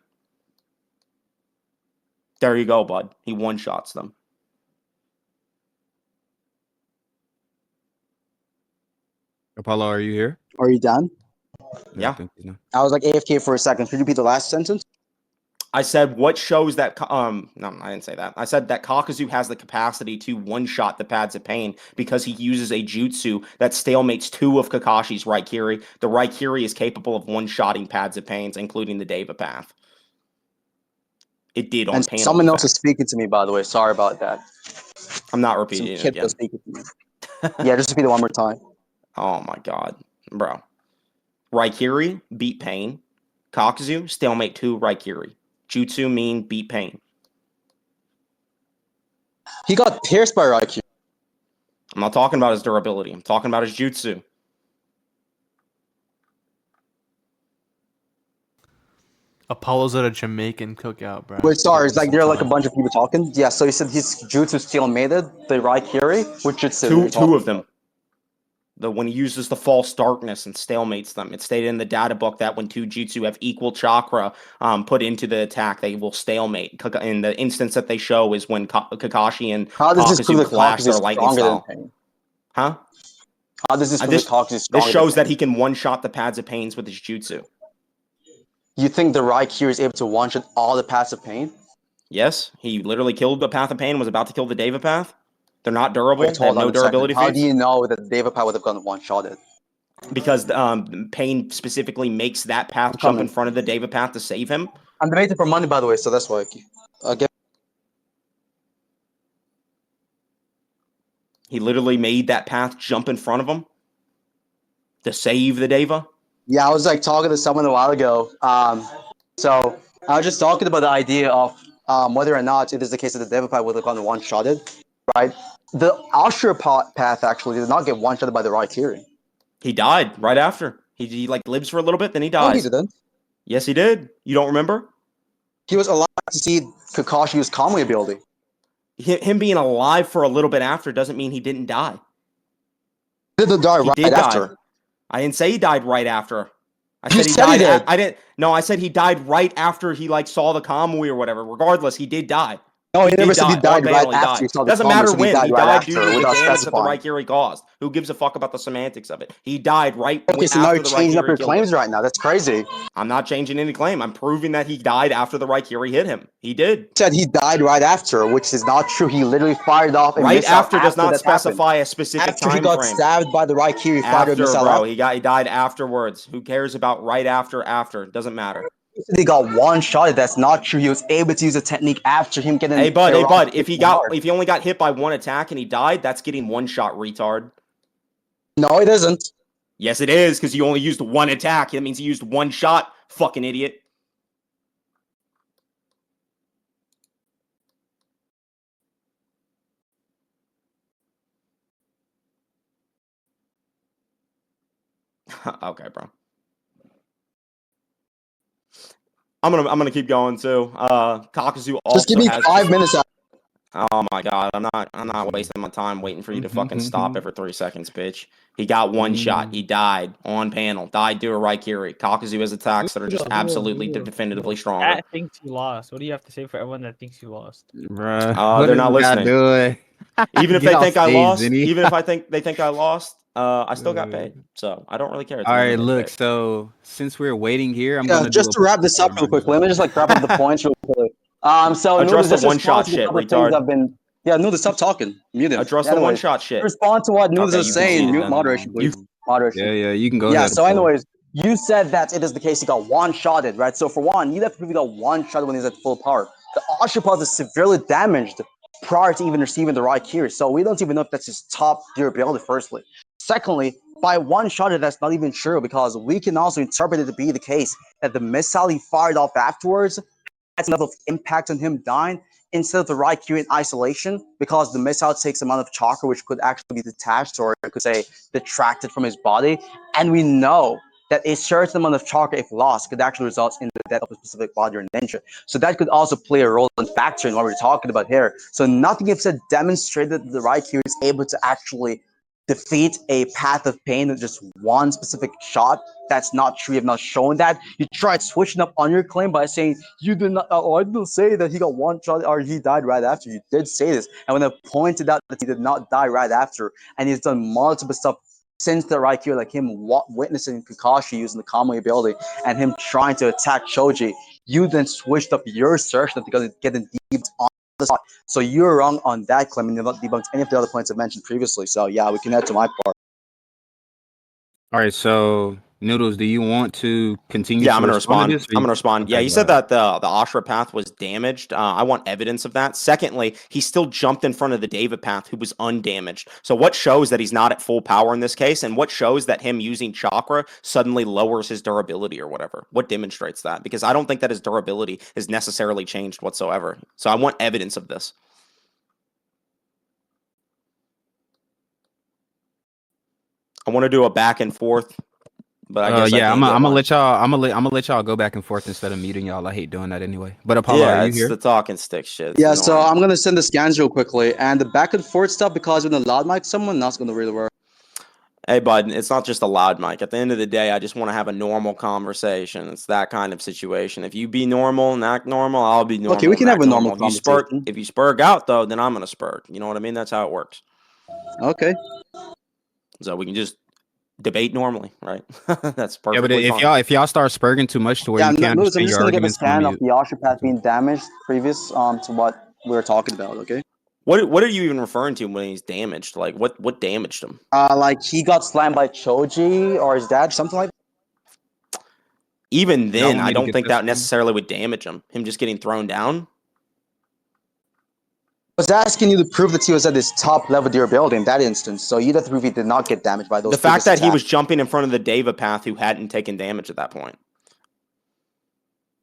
There you go, bud. He one-shots them. Apollo, are you here? Are you done? Yeah. I think he's not. I was like AFK for a second. Could you repeat the last sentence? I said what shows that no, I didn't say that. I said that Kakazu has the capacity to one-shot the Paths of Pain because he uses a jutsu that stalemates two of Kakashi's Raikiri. The Raikiri is capable of one-shotting Paths of Pains, including the Deva path. It did on And Pain. someone else is speaking to me, by the way. Sorry about that. I'm not Some repeating it kid again. was speaking to me. Yeah, just repeat it one more time. Oh my god, bro. Raikiri, beat Pain. Kakazu, stalemate 2, Raikiri. Jutsu, mean, beat Pain. He got pierced by Raikiri. I'm not talking about his durability. I'm talking about his jutsu. Apollo's at a Jamaican cookout, bro. Wait, sorry, it's like there are like a bunch of people talking. Yeah, so you said his jutsu still made it, the Raikiri, which jutsu? Two of them. When he uses the false darkness and stalemates them. It's stated in the data book that when two jutsu have equal chakra put into the attack, they will stalemate. In the instance that they show is when Kakashi and How does this prove Kakazu that clash Kakazu their is lightning stronger than style. Pain? Huh? How does this prove that Kakazu is stronger This shows than that he can one-shot the Paths of Pains with his jutsu. You think the Raikiri is able to one-shot all the Paths of Pain? Yes, he literally killed the Path of Pain and was about to kill the Deva path. They're not durable. Wait, They have hold on no a second. durability How do feats. you know that David Pat would have gotten one-shotted? Because Pain specifically makes that path I'm jump in coming. front of the David path to save him. I'm debating for money, by the way, so that's why. Again, He literally made that path jump in front of him to save the Deva. yeah, I was like talking to someone a while ago. So I was just talking about the idea of whether or not it is the case that the David Pat would have gotten one-shotted, right? The Ashura path actually did not get one-shotted by the Raikiri. He died right after. He like lives for a little bit, then he No, he dies. didn't. Yes, he did. You don't remember? He was allowed to see Kakashi use Kamui ability. Him being alive for a little bit after doesn't mean he didn't die. He did die He right did after. die. I didn't say he died right after. I You said he said he died. did. I didn't. No, I said he died right after he like saw the Kamui or whatever. Regardless, he did die. No, he never did said he die. died On right panel, he after died. he saw the Doesn't Kamui, matter so when. He right died after, due to the without damage that the specifying. Raikiri caused. Who gives a fuck about the semantics of it? He died right Okay, so now after you're the changing up Raikiri your killed him. claims right now. That's crazy. I'm not changing any claim. I'm proving that he died after the Raikiri hit him. He did. You said he died right after, which is not true. He literally fired off a Right missile after does not that happened. specify a specific After he time got frame. stabbed by the Raikiri, fired a After, missile. bro, he died afterwards. Who cares about right after? After doesn't matter. He got one shot. That's not true. He was able to use a technique after him getting. Hey bud, hard. if he only got hit by one attack and he died, that's getting one shot, retard. No, it isn't. Yes, it is, because he only used one attack. That means he used one shot, fucking idiot. Okay, bro. I'm gonna keep going too. Kakazu also Just give me 5 minutes. Oh my god, I'm not wasting my time waiting for you to fucking stop every 3 seconds, bitch. He got one shot. He died on panel. Died due to Raikiri. Kakazu has attacks that are just absolutely definitively stronger. That thinks you lost. What do you have to say for everyone that thinks you lost? Bruh, They're not listening. Doing? Even if Get they off think I stage, lost, Zinni. even if they think I lost, I still got paid. So I don't really care. It's All the right, end of the look. day. So since we're waiting here, I'm Yeah, gonna just do to wrap this up real quick. Let me just like wrap up the points real quick. So Address Noodles, the just one-shot respond to a shit, couple of things retard. I've been. Yeah, Noodles, stop talking. Mute him. Address the Anyways, one-shot shit. respond to what Noodles Okay, is you saying. conceded Mute then. moderation, please. Moderation. Yeah, you can go Yeah, ahead. so Apollo. anyways, you said that it is the case he got one-shotted, right? So for one, you have to prove he got one-shotted when he's at full power. The Oshipod is severely damaged prior to even receiving the Raikiri, so we don't even know if that's his top durability, firstly. Secondly, by one-shotted, that's not even true, because we can also interpret it to be the case that the missile he fired off afterwards has enough of impact on him dying instead of the Raikiri in isolation, because the missile takes amount of chakra which could actually be detached, or I could say detracted from his body. And we know that a certain amount of chakra, if lost, could actually result in the death of a specific body or ninja. So that could also play a role and factor in what we're talking about here. So nothing you've said demonstrated that the Raikiri is able to actually defeat a path of pain with just one specific shot. That's not true. You have not shown that. You tried switching up on your claim by saying you did not. I didn't say that he got one shot or he died right after. You did say this, and when I pointed out that he did not die right after, and he's done multiple stuff since the Raikiri, like him witnessing Kakashi using the Kamui ability and him trying to attack Choji, you then switched up your assertion that they're getting deep on the spot. So you're wrong on that claim, and you've not debunked any of the other points I've mentioned previously. So yeah, we can add to my part. All right, so Noodles, do you want to continue? Yeah, I'm to gonna respond. to this, or I'm gonna respond. Yeah, Okay, he go said ahead. that the Ashra path was damaged. I want evidence of that. Secondly, he still jumped in front of the David path, who was undamaged. So what shows that he's not at full power in this case, and what shows that him using chakra suddenly lowers his durability or whatever? What demonstrates that? Because I don't think that his durability is necessarily changed whatsoever. So I want evidence of this. I want to do a back and forth, but I guess Yeah, I I'm can't get gonna one. let y'all. I'm gonna let y'all go back and forth instead of muting y'all. I hate doing that anyway. But Apollo, Yeah, are you it's here? the talking stick shit. It's Yeah, so annoying. I'm gonna send the scans real quickly, and the back and forth stuff, because when the loud mic someone, that's gonna really work. Hey, bud, it's not just a loud mic. At the end of the day, I just want to have a normal conversation. It's that kind of situation. If you be normal and act normal, I'll be normal. Okay, we can and have act a normal If conversation. you spurg out though, then I'm gonna spurg. You know what I mean? That's how it works. Okay. So we can just debate normally, right? That's Yeah, but perfectly fine. if y'all start spurging too much to where Yeah, you can't notice I'm understand just your gonna give a arguments, I'm scan gonna of mute. the Osher path being damaged previous to what we were talking about. Okay. What are you even referring to when he's damaged? Like what damaged him? Like he got slammed by Choji or his dad, something like that. Even Y'all then, want I me to don't get think this that one? necessarily would damage him. Him just getting thrown down. I was asking you to prove that he was at this top level to your building in that instance, so you'd have to prove he did not get damaged by those The fact previous that he was attacks. jumping in front of the Deva path who hadn't taken damage at that point.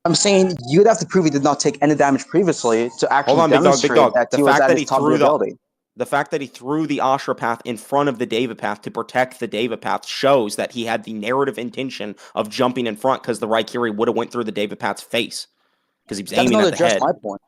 I'm saying you'd have to prove he did not take any damage previously to actually Hold on, big demonstrate dog. that The he was fact at that his he top threw durability. the fact that he threw the Ashra path in front of the Deva path to protect the Deva path shows that he had the narrative intention of jumping in front because the Raikiri would have went through the Deva path's face because he was That's aiming not at the address head. my point.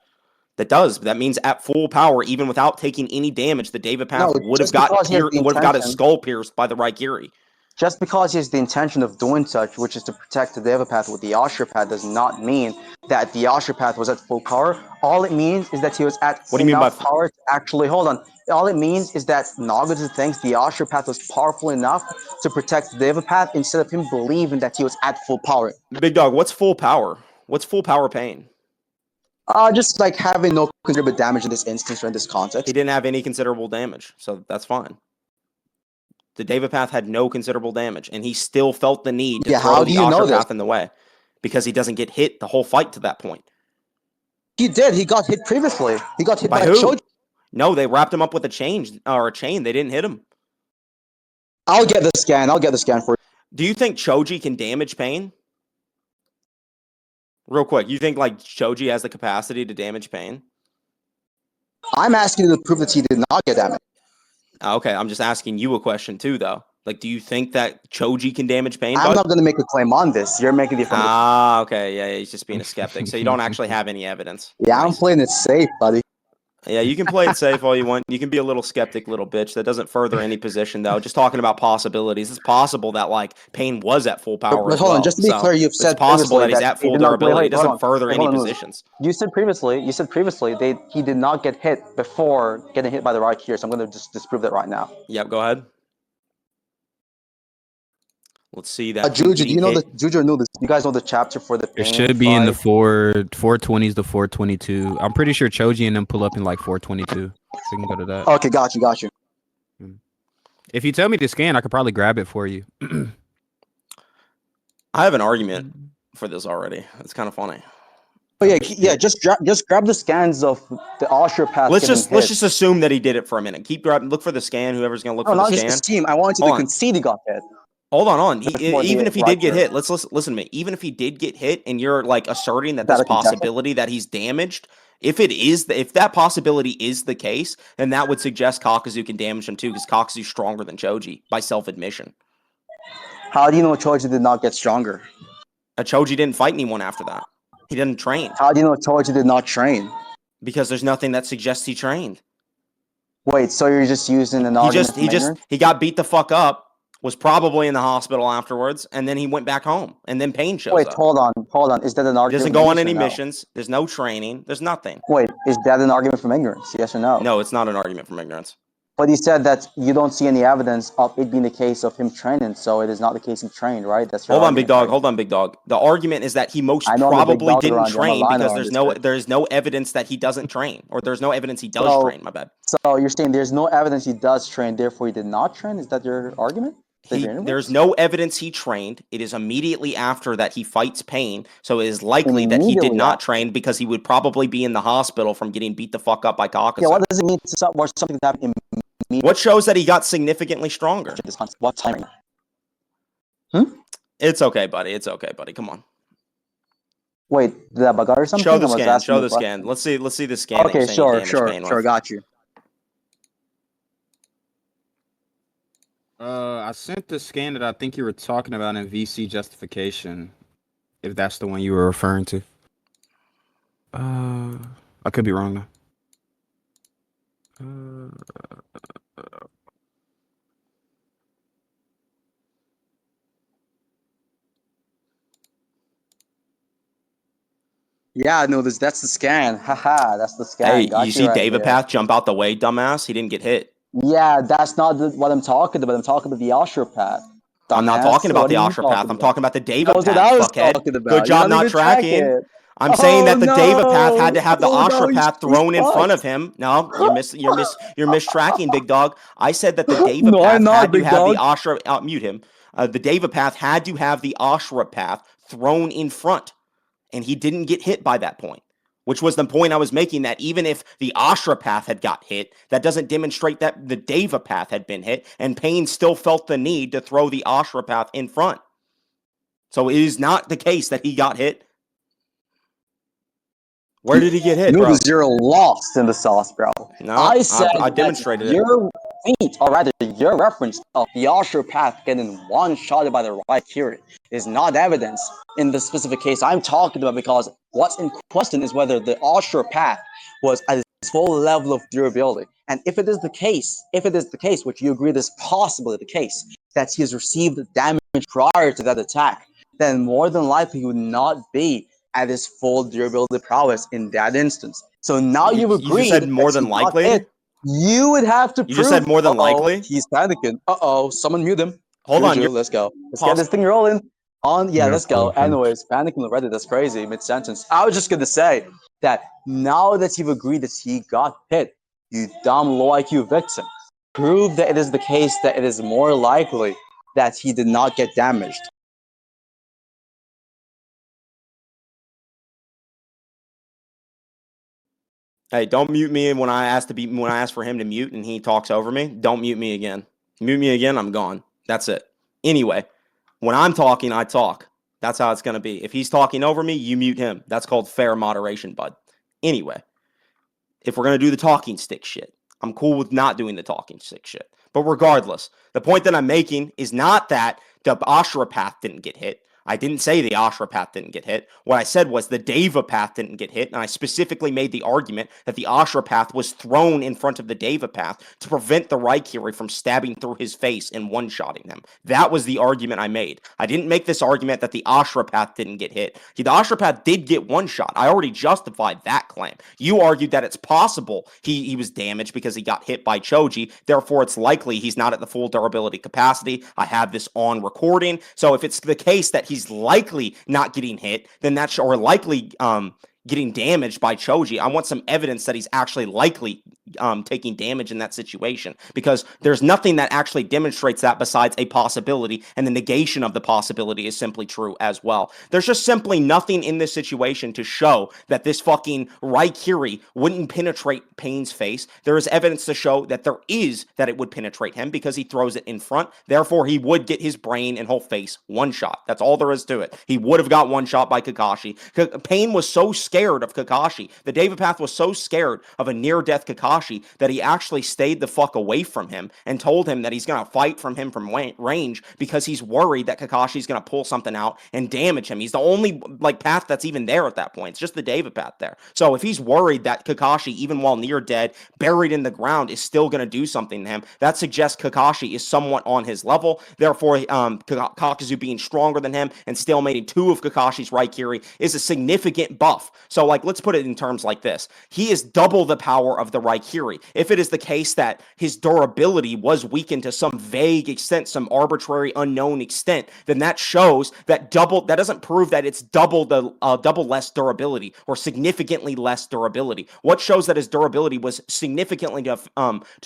That means at full power, even without taking any damage, the Deva path No, would have just because he has the got his intention, skull pierced by the Raikiri. just because he has the intention of doing such, which is to protect the Devapath with the Ashrapath, does not mean that the Ashrapath was at full power. All it means is that he was at What do you mean by enough power to actually hold on. All it means is that Nagato thinks the Ashrapath was powerful enough to protect the Devapath instead of him believing that he was at full power. big dog? What's full power? What's full power pain? Just like having no considerable damage in this instance or in this He context. didn't have any considerable damage, so that's fine. The Deva path had no considerable damage, and he still felt the need to Yeah, throw how the do you know Ashra this? path in the way because he doesn't get hit the whole fight to that point. He did. He got hit previously. He got hit By by who? Choji. No, they wrapped him up with a chain. They didn't hit him. I'll get the scan. I'll get the scan for you. Do you think Choji can damage pain? Real quick, you think like Choji has the capacity to damage pain? I'm asking you to prove that he did not get damage. Okay, I'm just asking you a question too, though. Like, do you think that Choji can damage pain, I'm bud? not going to make a claim on this. You're making the affirmative. Ah, okay, yeah, he's just being a skeptic. So you don't actually have any evidence. Yeah, I'm Nice. playing it safe, buddy. Yeah, you can play it safe all you want. You can be a little skeptic, little bitch. That doesn't further any position, though. Just talking about possibilities. It's possible that like Payne was at full power But as hold well. on, just to be So clear, you've it's said possible previously that he's that at he full did not. durability. It Hold doesn't on. further Wait, any hold on, Lewis. positions. You said previously he did not get hit before getting hit by the right here. So I'm going to just disprove that right now. Yep, go ahead. Let's see that. Juju, do getting you know hit. the Juju or Noodles? You guys know the chapter for the It Pain should be in the fight? 420s to 422. I'm pretty sure Choji and them pull up in like 422. So we can go to that. Okay, got you. If you tell me to scan, I could probably grab it for you. I have an argument for this already. It's kind of funny. Oh yeah. Just grab the scans of the Osher path. Let's getting hit. just assume that he did it for a minute. Keep grabbing. Look for the scan. Whoever's gonna look No, for the not scan. just the team. I want you Hold to on. concede he got hit. Hold on. Before the Even if he right did get here. hit, let's listen to me. Even if he did get hit, and you're like asserting that Is that there's a concession? possibility that he's damaged, if that possibility is the case, then that would suggest Kakazu can damage him too, because Kakazu's stronger than Choji by self-admission. How do you know Choji did not get stronger? Choji didn't fight anyone after that. He didn't train How do you know Choji did not train? because there's nothing that suggests he trained. Wait, so you're just using an argument from ignorance? He got beat the fuck up. Was probably in the hospital afterwards, and then he went back home, and then Pain shows Wait, up. hold on. Is that an He argument? doesn't from go on ignorance any or no? missions. There's no training. There's nothing. Wait, is that an argument from ignorance? Yes or no? No, it's not an argument from ignorance. But you said that you don't see any evidence of it being the case of him training, so it is not the case he trained, right? That's your Hold on, big argument, dog. right? Hold on, big dog. The argument is that he most I know I'm a big probably dog didn't around you. I'm a train lion because around this there's no evidence that he doesn't train, or there's no evidence he does So- train. My bad. So you're saying there's no evidence he does train, therefore he did not train? Is that your argument? There's no evidence he trained. It is immediately after that he fights Pain, so it is likely that he did Immediately not after. train because he would probably be in the hospital from getting beat the fuck up by Kakazu. Yeah, what does it mean to watch something that happened immediately? What shows that he got significantly stronger? What timing? It's okay, buddy. It's okay, buddy. Come on. Wait, did I bug out or something? Show the I was scan. asking Show you a the question. scan. Let's see the scan. that Okay, you're saying he sure, damaged Pain with. got you. I sent the scan that I think you were talking about in VC justification, if that's the one you were referring to. I could be wrong though. Yeah, no, that's the scan. Haha, that's the scan. Hey, got you see right David there. Path jump out the way, dumbass? He didn't get hit. Yeah, that's not what I'm talking about. I'm talking about the Osher path. I'm not Dumbass. talking about What the are you Osher path. I'm talking about the David That was Path, what I was fuckhead. talking about. Good You're job not not even tracking tracking. it. I'm saying that the Deva path no! had to have the Oh, no, Ashra path he's thrown in front fucked. of him. No, you're mistracking, big dog. I said that the Deva No, I'm path not, had to big have the dog. Ashra mute him. The Deva path had to have the Ashra path thrown in front, and he didn't get hit by that point. Which was the point I was making, that even if the Ashra path had got hit, that doesn't demonstrate that the Deva path had been hit, and Payne still felt the need to throw the Ashra path in front. So it is not the case that he got hit. Where did he get hit, bro? Noodles, you're lost in the sauce, bro. No, I said I that demonstrated it. your feat, or rather your reference of the Ashra path getting one-shotted by the right here is not evidence in the specific case I'm talking about, because what's in question is whether the Ashra path was at its full level of durability. And if it is the case, which you agree is possibly the case, that he has received damage prior to that attack, then more than likely he would not be at his full durability prowess in that instance. So now you've You just agreed said more that than he got likely? hit. You would have to You prove. just said more than likely? He's panicking. Someone mute him. Hold on, Juju, you're let's go. Let's get pause. this thing rolling. Yeah, Yeah, let's go. perfect. Anyways, panicking already. That's crazy. Mid sentence. I was just gonna say that now that you've agreed that he got hit, you dumb low IQ victim, prove that it is the case that it is more likely that he did not get damaged. Hey, don't mute me when I ask for him to mute and he talks over me. Don't mute me again. Mute me again, I'm gone. That's it. Anyway, when I'm talking, I talk. That's how it's going to be. If he's talking over me, you mute him. That's called fair moderation, bud. Anyway, if we're going to do the talking stick shit, I'm cool with not doing the talking stick shit. But regardless, the point that I'm making is not that the Ashra path didn't get hit. I didn't say the Ashra path didn't get hit. What I said was the Deva path didn't get hit, and I specifically made the argument that the Ashra path was thrown in front of the Deva path to prevent the Raikiri from stabbing through his face and one-shotting him. That was the argument I made. I didn't make this argument that the Ashra path didn't get hit. The Ashra path did get one shot. I already justified that claim. You argued that it's possible he was damaged because he got hit by Choji, therefore it's likely he's not at the full durability capacity. I have this on recording, so if it's the case that he's likely not getting hit, then that's, or likely getting damaged by Choji, I want some evidence that he's actually likely taking damage in that situation, because there's nothing that actually demonstrates that besides a possibility, and the negation of the possibility is simply true as well. There's just simply nothing in this situation to show that this fucking Raikiri wouldn't penetrate Payne's face. There is evidence to show that it would penetrate him because he throws it in front. Therefore, he would get his brain and whole face one shot. That's all there is to it. He would have got one shot by Kakashi. Payne was so scared of Kakashi. The Deva Path was so scared of a near-death Kakashi that he actually stayed the fuck away from him and told him that he's going to fight from him from range because he's worried that Kakashi's going to pull something out and damage him. He's the only path that's even there at that point. It's just the Deva Path there. So if he's worried that Kakashi, even while near dead, buried in the ground, is still going to do something to him, that suggests Kakashi is somewhat on his level. Therefore, Kakazu being stronger than him and still making two of Kakashi's Raikiri is a significant buff. So let's put it in terms like this. He is double the power of the Raikiri. If it is the case that his durability was weakened to some vague extent, some arbitrary unknown extent, then that shows that that doesn't prove that it's double less durability or significantly less durability. What shows that his durability was significantly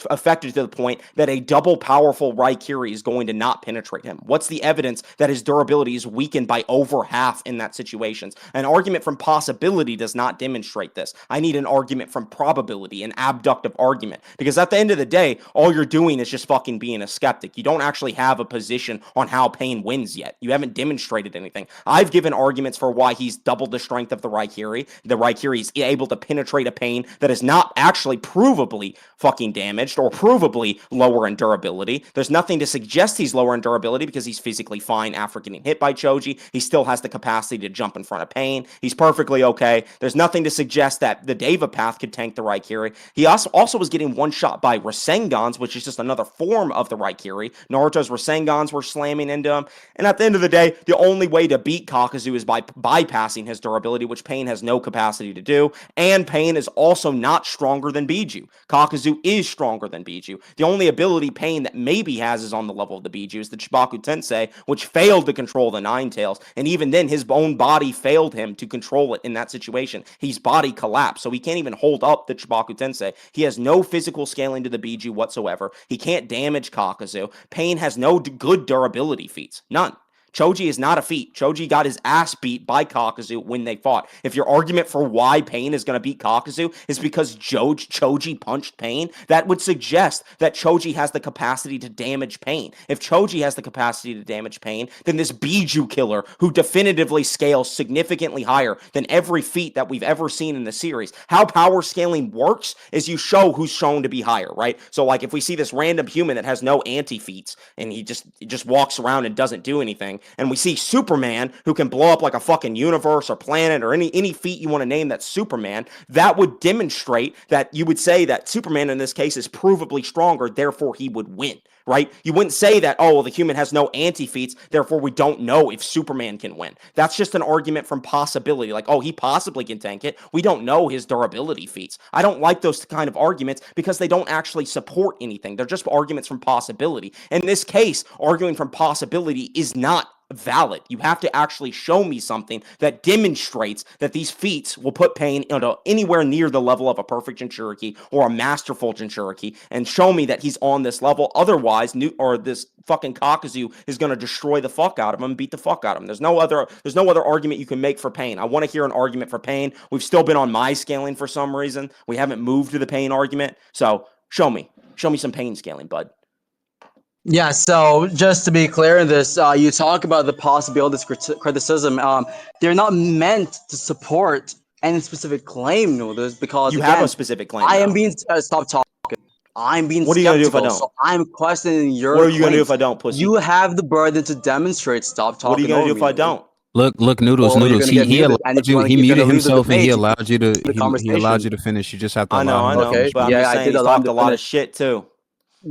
affected to the point that a double powerful Raikiri is going to not penetrate him? What's the evidence that his durability is weakened by over half in that situation? An argument from possibility does not demonstrate this. I need an argument from probability, an abductive argument, because at the end of the day, all you're doing is just fucking being a skeptic. You don't actually have a position on how Payne wins yet. You haven't demonstrated anything. I've given arguments for why he's doubled the strength of the Raikiri. The Raikiri is able to penetrate a Payne that is not actually provably fucking damaged or provably lower in durability. There's nothing to suggest he's lower in durability because he's physically fine after getting hit by Choji. He still has the capacity to jump in front of Payne. He's perfectly okay. There's nothing to suggest that the Deva Path could tank the Raikiri. He also also was getting one shot by Rasengans, which is just another form of the Raikiri. Naruto's Rasengans were slamming into him. And at the end of the day, the only way to beat Kakazu is by bypassing his durability, which Pain has no capacity to do. And Pain is also not stronger than Biju. Kakazu is stronger than Biju. The only ability Pain that maybe has is on the level of the Biju is the Chibaku Tensei, which failed to control the Nine Tails. And even then, his own body failed him to control it in that situation. His body collapsed, so he can't even hold up the Chibaku Tensei. He has no physical scaling to the Biju whatsoever. He can't damage Kakazu. Pain has no good durability feats. None. Choji is not a feat. Choji got his ass beat by Kakazu when they fought. If your argument for why Pain is going to beat Kakazu is because Choji punched Pain, that would suggest that Choji has the capacity to damage Pain. If Choji has the capacity to damage Pain, then this Biju killer, who definitively scales significantly higher than every feat that we've ever seen in the series, how power scaling works is you show who's shown to be higher, right? So like if we see this random human that has no anti-feats and he just walks around and doesn't do anything, and we see Superman who can blow up like a fucking universe or planet or any feat you want to name that's Superman, that would demonstrate that you would say that Superman in this case is provably stronger, therefore he would win, right? You wouldn't say that, oh, well, the human has no anti-feats, therefore we don't know if Superman can win. That's just an argument from possibility, like, oh, he possibly can tank it. We don't know his durability feats. I don't like those kind of arguments because they don't actually support anything. They're just arguments from possibility. In this case, arguing from possibility is not valid. You have to actually show me something that demonstrates that these feats will put Pain anywhere near the level of a perfect Jinchuriki or a masterful Jinchuriki, and show me that he's on this level. Otherwise, this fucking Kakazu is going to destroy the fuck out of him and beat the fuck out of him. There's no other argument you can make for Pain. I want to hear an argument for Pain. We've still been on my scaling for some reason. We haven't moved to the Pain argument. So show me some Pain scaling, bud. Yeah, so just to be clear in this, you talk about the possibilities criticism. They're not meant to support any specific claim, Noodles, because You again, have a specific claim. I am now. being stop talking. I'm being What are you gonna do if I skeptical, don't? so I'm questioning your What are you gonna do claims. if I don't, pussy? You have the burden to demonstrate. Stop talking. What are you gonna over do me, if I Noodles. don't? Look, Noodles, Well, you're Noodles. gonna get He muted, allowed and if you. you He you're muted gonna leave the himself, and debate, he you allowed you to. the He conversation. allowed you to finish. You just have to I allow him to know, finish. but I'm Yeah, just I saying did he's allow him talked to a lot of finish. shit too.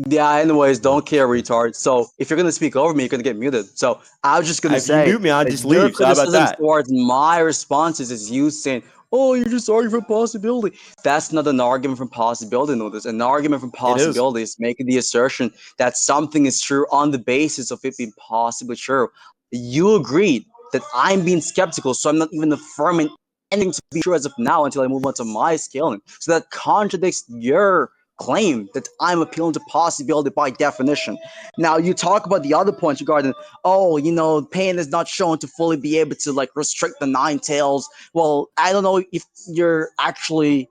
Yeah, anyways, don't care, retard. So if you're gonna speak over me, you're gonna get muted. So I was just gonna If you say mute me, I'll that just your leave. So how about criticism that? towards my responses is you saying, "Oh, you're just arguing for possibility." That's not an argument from possibility, Notice. An argument from It is. possibility is making the assertion that something is true on the basis of it being possibly true. You agreed that I'm being skeptical, so I'm not even affirming anything to be true as of now until I move on to my scaling. So that contradicts your claim that I'm appealing to possibility by definition. Now you talk about the other points regarding, oh, Pain is not shown to fully be able to like restrict the Nine Tails. Well, I don't know if you're actually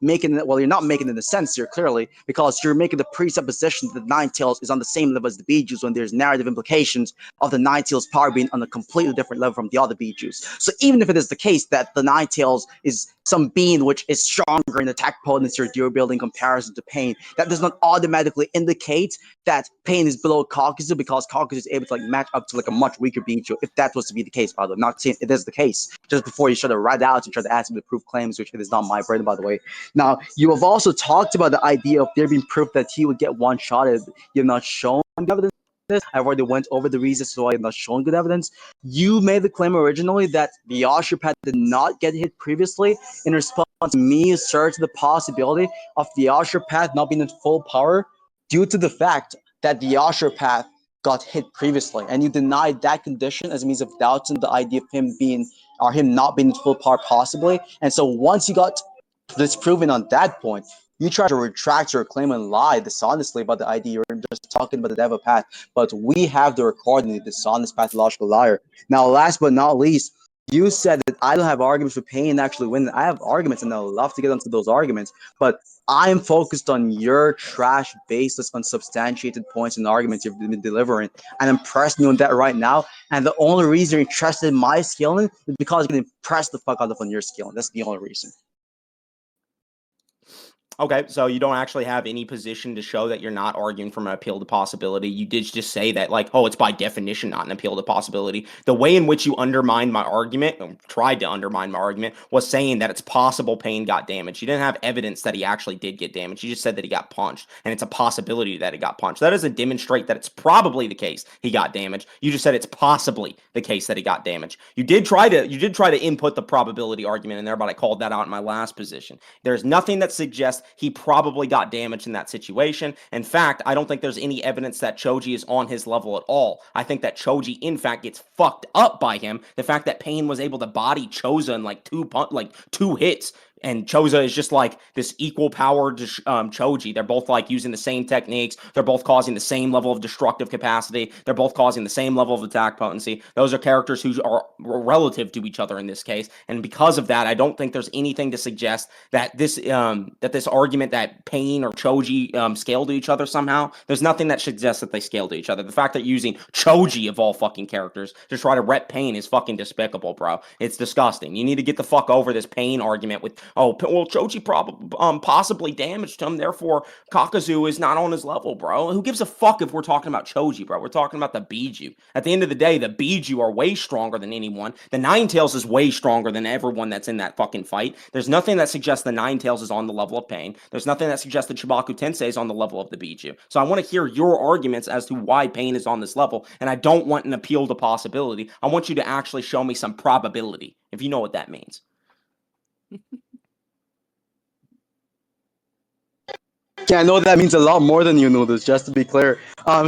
making it. Well, you're not making it in a sense here clearly because you're making the presupposition that the Nine Tails is on the same level as the Bijus when there's narrative implications of the Nine Tails power being on a completely different level from the other Bijus. So even if it is the case that the Nine Tails is some being which is stronger in attack potency or durability in comparison to Pain, that does not automatically indicate that Pain is below Kakazu because Kakazu is able to like match up to like a much weaker Biju. If that was to be the case, by the way, I'm not saying it is the case. Just before you try to write out and try to ask me to prove claims, which it is not my burden, by the way. Now you have also talked about the idea of there being proof that he would get one shot. You have not shown evidence. I've already went over the reasons why I'm not showing good evidence. You made the claim originally that the Osteopath did not get hit previously in response to me asserting the possibility of the Osteopath not being at full power due to the fact that the Osteopath got hit previously, and you denied that condition as a means of doubting the idea of him not being at full power possibly. And so once you got disproven on that point, you try to retract your claim and lie dishonestly about the idea you're just talking about the devil path. But we have the recording, the dishonest pathological liar. Now, last but not least, you said that I don't have arguments for Pain actually winning. I have arguments, and I'd love to get into those arguments. But I am focused on your trash, baseless, unsubstantiated points and arguments you've been delivering. And I'm pressing you on that right now. And the only reason you're interested in my scaling is because you can impress the fuck out of on your scaling. That's the only reason. Okay, so you don't actually have any position to show that you're not arguing from an appeal to possibility. You did just say that, like, oh, it's by definition not an appeal to possibility. The way in which you undermined my argument, or tried to undermine my argument, was saying that it's possible Payne got damaged. You didn't have evidence that he actually did get damaged. You just said that he got punched, and it's a possibility that he got punched. That doesn't demonstrate that it's probably the case he got damaged. You just said it's possibly the case that he got damaged. You did try to input the probability argument in there, but I called that out in my last position. There's nothing that suggests he probably got damaged in that situation. In fact, I don't think there's any evidence that Choji is on his level at all. I think that Choji, in fact, gets fucked up by him. The fact that Payne was able to body Choza in like two hits, and Choza is just like this equal power Choji. They're both like using the same techniques. They're both causing the same level of destructive capacity. They're both causing the same level of attack potency. Those are characters who are relative to each other in this case. And because of that, I don't think there's anything to suggest that this argument that Payne or Choji scale to each other somehow. There's nothing that suggests that they scale to each other. The fact that you're using Choji of all fucking characters to try to rep Payne is fucking despicable, bro. It's disgusting. You need to get the fuck over this Payne argument with, oh, well, Choji possibly damaged him, therefore Kakazu is not on his level, bro. Who gives a fuck if we're talking about Choji, bro? We're talking about the Biju. At the end of the day, the Biju are way stronger than anyone. The Ninetales is way stronger than everyone that's in that fucking fight. There's nothing that suggests the Ninetales is on the level of Payne. There's nothing that suggests that Chibaku Tensei is on the level of the Biju. So I want to hear your arguments as to why Payne is on this level, and I don't want an appeal to possibility. I want you to actually show me some probability, if you know what that means. Yeah, I know that means a lot more than you know this, just to be clear.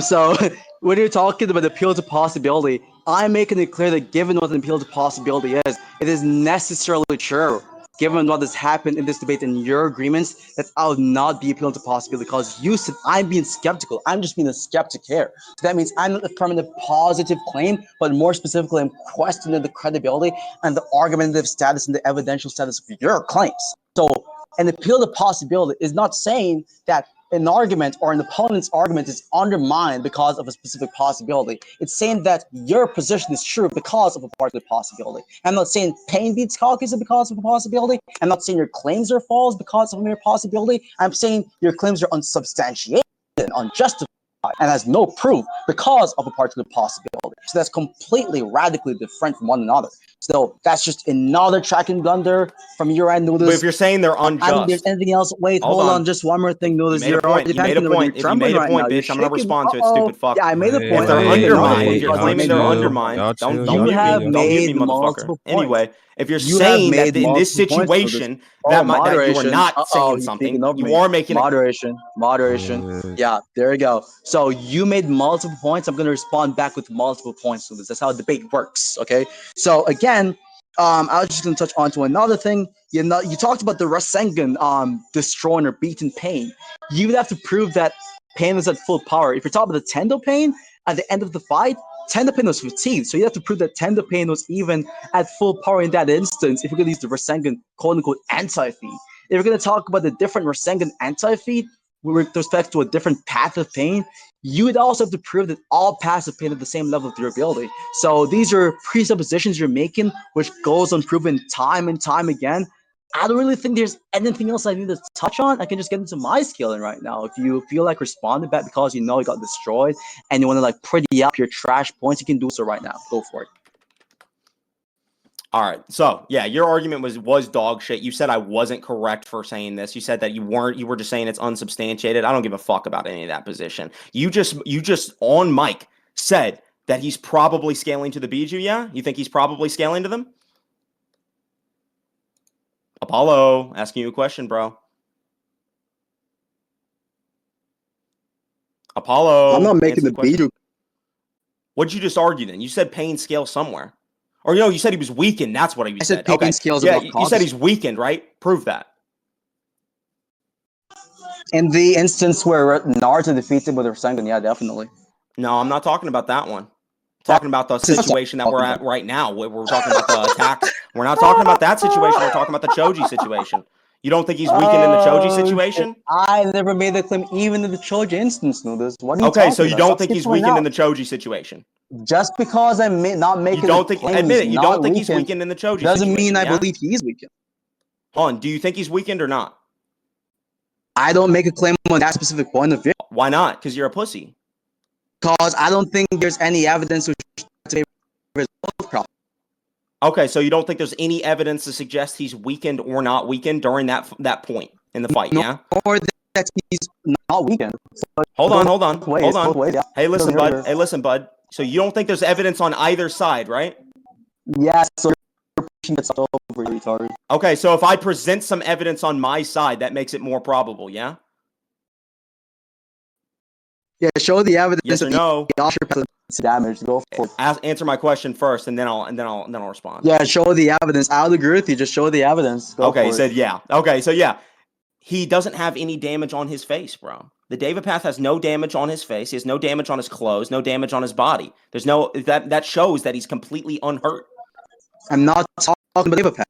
So when you're talking about the appeal to possibility, I'm making it clear that given what an appeal to possibility is, it is necessarily true. Given what has happened in this debate and your agreements, that I would not be appealing to possibility because you said I'm being skeptical. I'm just being a skeptic here. So that means I'm not affirming the positive claim, but more specifically, I'm questioning the credibility and the argumentative status and the evidential status of your claims. So an appeal to possibility is not saying that an argument or an opponent's argument is undermined because of a specific possibility. It's saying that your position is true because of a particular possibility. I'm not saying Payne beats Kakazu because of a possibility. I'm not saying your claims are false because of a mere possibility. I'm saying your claims are unsubstantiated and unjustified and has no proof because of a particular possibility. So that's completely radically different from one another. So that's just another track and blunder from your end, Noodles. But if you're saying they're unjust, I don't think there's anything else. Wait, hold on. Just one more thing, Noodles. You made a point. You made a point. If you made a point, bitch, I'm gonna respond to it, stupid fuck. Yeah, I made a point. If they're undermined, if you're y'all claiming they're chill. undermined, Y'all don't chill. mute Y'all me. chill. Don't mute me, multiple motherfucker. points. Anyway, if you're You saying have that in this made multiple points, situation that you are not saying something, you are making moderation. Yeah, there you go. So you made multiple points. I'm going to respond back with multiple points to this. That's how a debate works. Okay. So again, I was just going to touch on to another thing. You talked about the Rasengan destroying or beating Payne. You would have to prove that Payne was at full power. If you're talking about the Tendo Payne at the end of the fight, Tendo Payne was fatigued. So you have to prove that Tendo Payne was even at full power in that instance if you're going to use the Rasengan quote-unquote anti-feed. If you're going to talk about the different Rasengan anti-feed with respect to a different path of Payne, you would also have to prove that all paths of Payne have the same level of durability. So these are presuppositions you're making, which goes unproven time and time again. I don't really think there's anything else I need to touch on. I can just get into my scaling right now. If you feel like responding back because you know you got destroyed and you want to like pretty up your trash points, you can do so right now. Go for it. All right. So yeah, your argument was dog shit. You said I wasn't correct for saying this. You said that you were just saying it's unsubstantiated. I don't give a fuck about any of that position. You just on mic said that he's probably scaling to the Biju, yeah? You think he's probably scaling to them? Apollo, asking you a question, bro. Apollo. I'm not making the Biju. What'd you just argue then? You said Payne scale somewhere. Or you said he was weakened. That's what he said. I said Payne scales yeah, above you said he's weakened, right? Prove that. In the instance where Naruto defeated with Rasengan, yeah, definitely. No, I'm not talking about that one. I'm talking about the situation that we're at right now. We're talking about the attacks. We're not talking about that situation. We're talking about the Choji situation. You don't think he's weakened in the Choji situation? I never made that claim, even in the Choji instance, Noodles. What are you Okay, talking so you about? don't Stop think he's skipping weakened out. in the Choji situation? Just because I'm not making You don't the think? claim Admit it. he's You not don't think he's weakened in the Choji doesn't situation? mean I yeah? believe he's weakened. Hon, do you think he's weakened or not? I don't make a claim on that specific point of view Why not? Because you're a pussy. because I don't think there's any evidence to favor his health problem. Okay, so you don't think there's any evidence to suggest he's weakened or not weakened during that point in the fight, yeah? Or that he's not weakened. Hold on, hold on, Ways, hold on. both ways, yeah. Hey, listen, You're- bud. Hey, listen, bud. So you don't think there's evidence on either side, right? Yes, so you're pushing it over, retard. Okay, so if I present some evidence on my side, that makes it more probable, yeah? Yeah, show the evidence Yes or that no? the osteopath has damage. Go for it. Answer my question first, and then I'll respond. Yeah, show the evidence. I would agree with you. Just show the evidence. Go Okay, for he it. said yeah. Okay, so yeah. He doesn't have any damage on his face, bro. The Davipath has no damage on his face. He has no damage on his clothes, no damage on his body. There's no that shows that he's completely unhurt. I'm not talking about the Davipath.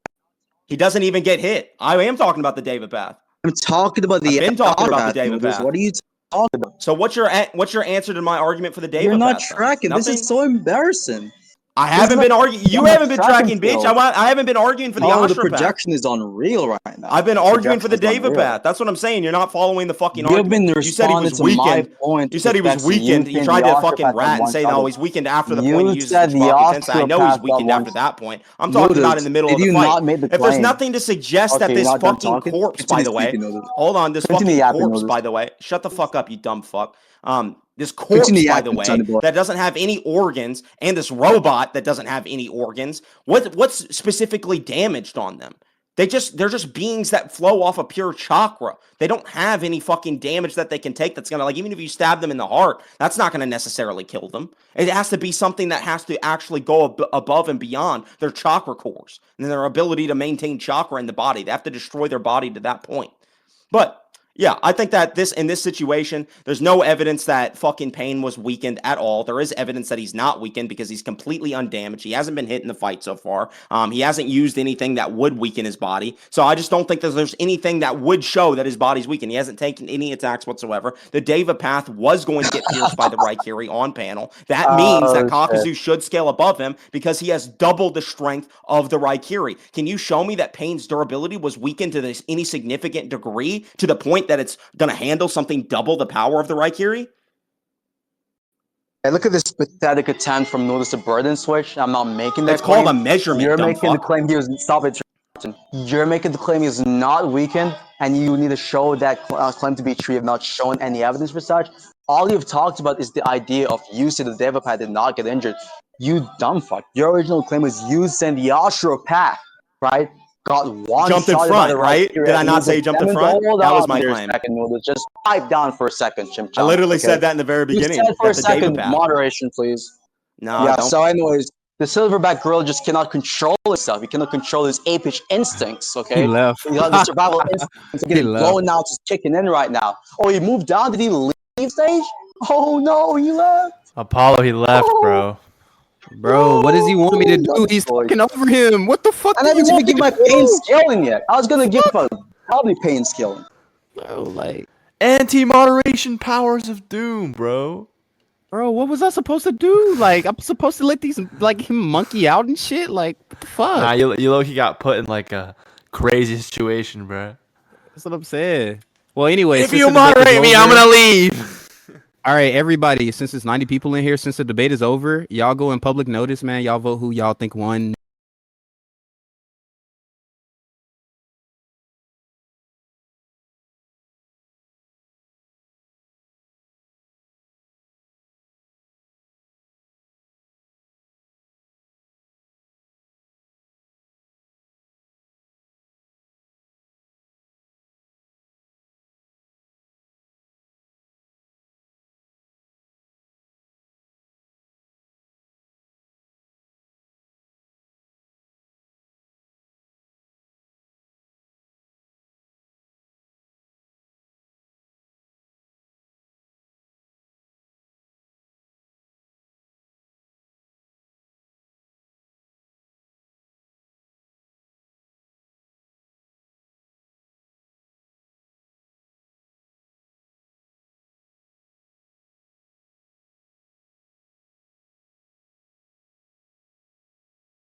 He doesn't even get hit. I am talking about the Davipath. I'm talking about the I've been talking about the osteopath, Noodles. Davipath. What are you talking about? So what's your answer to my argument for the Davipath? You're not then? tracking. This Nothing? is so embarrassing. I haven't been arguing. You you're not haven't been tracking, tracking bitch. still. I haven't been arguing for the Oh, the osteopath. projection is unreal right now. I've been arguing for the Projection is unreal. Davipath. That's what I'm saying. You're not following the fucking You've argument. been You said he was responding to my weakened. point. You said he was Jackson. weakened. You think tried the to fucking osteopath rat had and one say, shot. no, he's weakened after the You point he uses said his the Shibaki Tensei. I know he's osteopath weakened got after one- that point. I'm talking about in the middle of Did the you fight. not make the If there's claim? nothing to suggest that Okay, this you're not done fucking talking? corpse, Continue by the way, speaking, Noodles. hold on, this Continue fucking yapping, corpse, Noodles. by the way, shut the fuck up, you dumb fuck. This corpse, Continue by the yapping, way, Sonny boy. that doesn't have any organs, and this robot that doesn't have any organs, what's specifically damaged on them? They're just beings that flow off of pure chakra. They don't have any fucking damage that they can take that's gonna, like, even if you stab them in the heart, that's not gonna necessarily kill them. It has to be something that has to actually go above and beyond their chakra cores and their ability to maintain chakra in the body. They have to destroy their body to that point. But yeah, I think that in this situation, there's no evidence that fucking Pain was weakened at all. There is evidence that he's not weakened because he's completely undamaged. He hasn't been hit in the fight so far. He hasn't used anything that would weaken his body. So I just don't think that there's anything that would show that his body's weakened. He hasn't taken any attacks whatsoever. The Davipath was going to get pierced by the Raikiri on panel. That means that Kakazu should scale above him because he has double the strength of the Raikiri. Can you show me that Pain's durability was weakened to any significant degree to the point that it's going to handle something double the power of the Raikiri? Hey, look at this pathetic attempt from Noodles to burden switch. I'm not making that That's claim. called a measurement, You're dumb making the fuck. claim he was stop it. You're making the claim he is not weakened, and you need to show that claim to be true. You have not shown any evidence for such. All you've talked about is the idea of using the Davipath did not get injured. You dumb fuck. Your original claim was using the osteopath, right? Got one Jumped in shot by front, the right? Raikiri. Did I not say he jumped in front? Hold That was on my there a claim. second, Noodles. Just pipe down for a second, Chimp. I literally said that in the very You beginning. said for a That's the second, Davipath. moderation, please. No, Yeah, don't. so anyways, the silverback gorilla just cannot control himself. He cannot control his apish instincts, okay? He left. He got the survival instincts are getting left. blown out, just kicking in right now. Oh, he moved down? Did he leave stage? Oh no, he left. Apollo, he left, bro. Bro, what does he want me to do? He's talking over him. What the fuck And do I you didn't want even me give my to pain do? scaling yet. I was gonna give a probably pain scaling. Bro, like, Anti-moderation powers of doom, bro. bro, what was I supposed to do? Like, I'm supposed to let these, like, him monkey out and shit? Like, what the fuck? Nah, you low-key got put in like a crazy situation, bro. That's what I'm saying. Well, anyway, If since you the debate is moderate me, I'm over- gonna leave. All right, everybody, since there's 90 people in here, since the debate is over, y'all go in public notice, man. Y'all vote who y'all think won.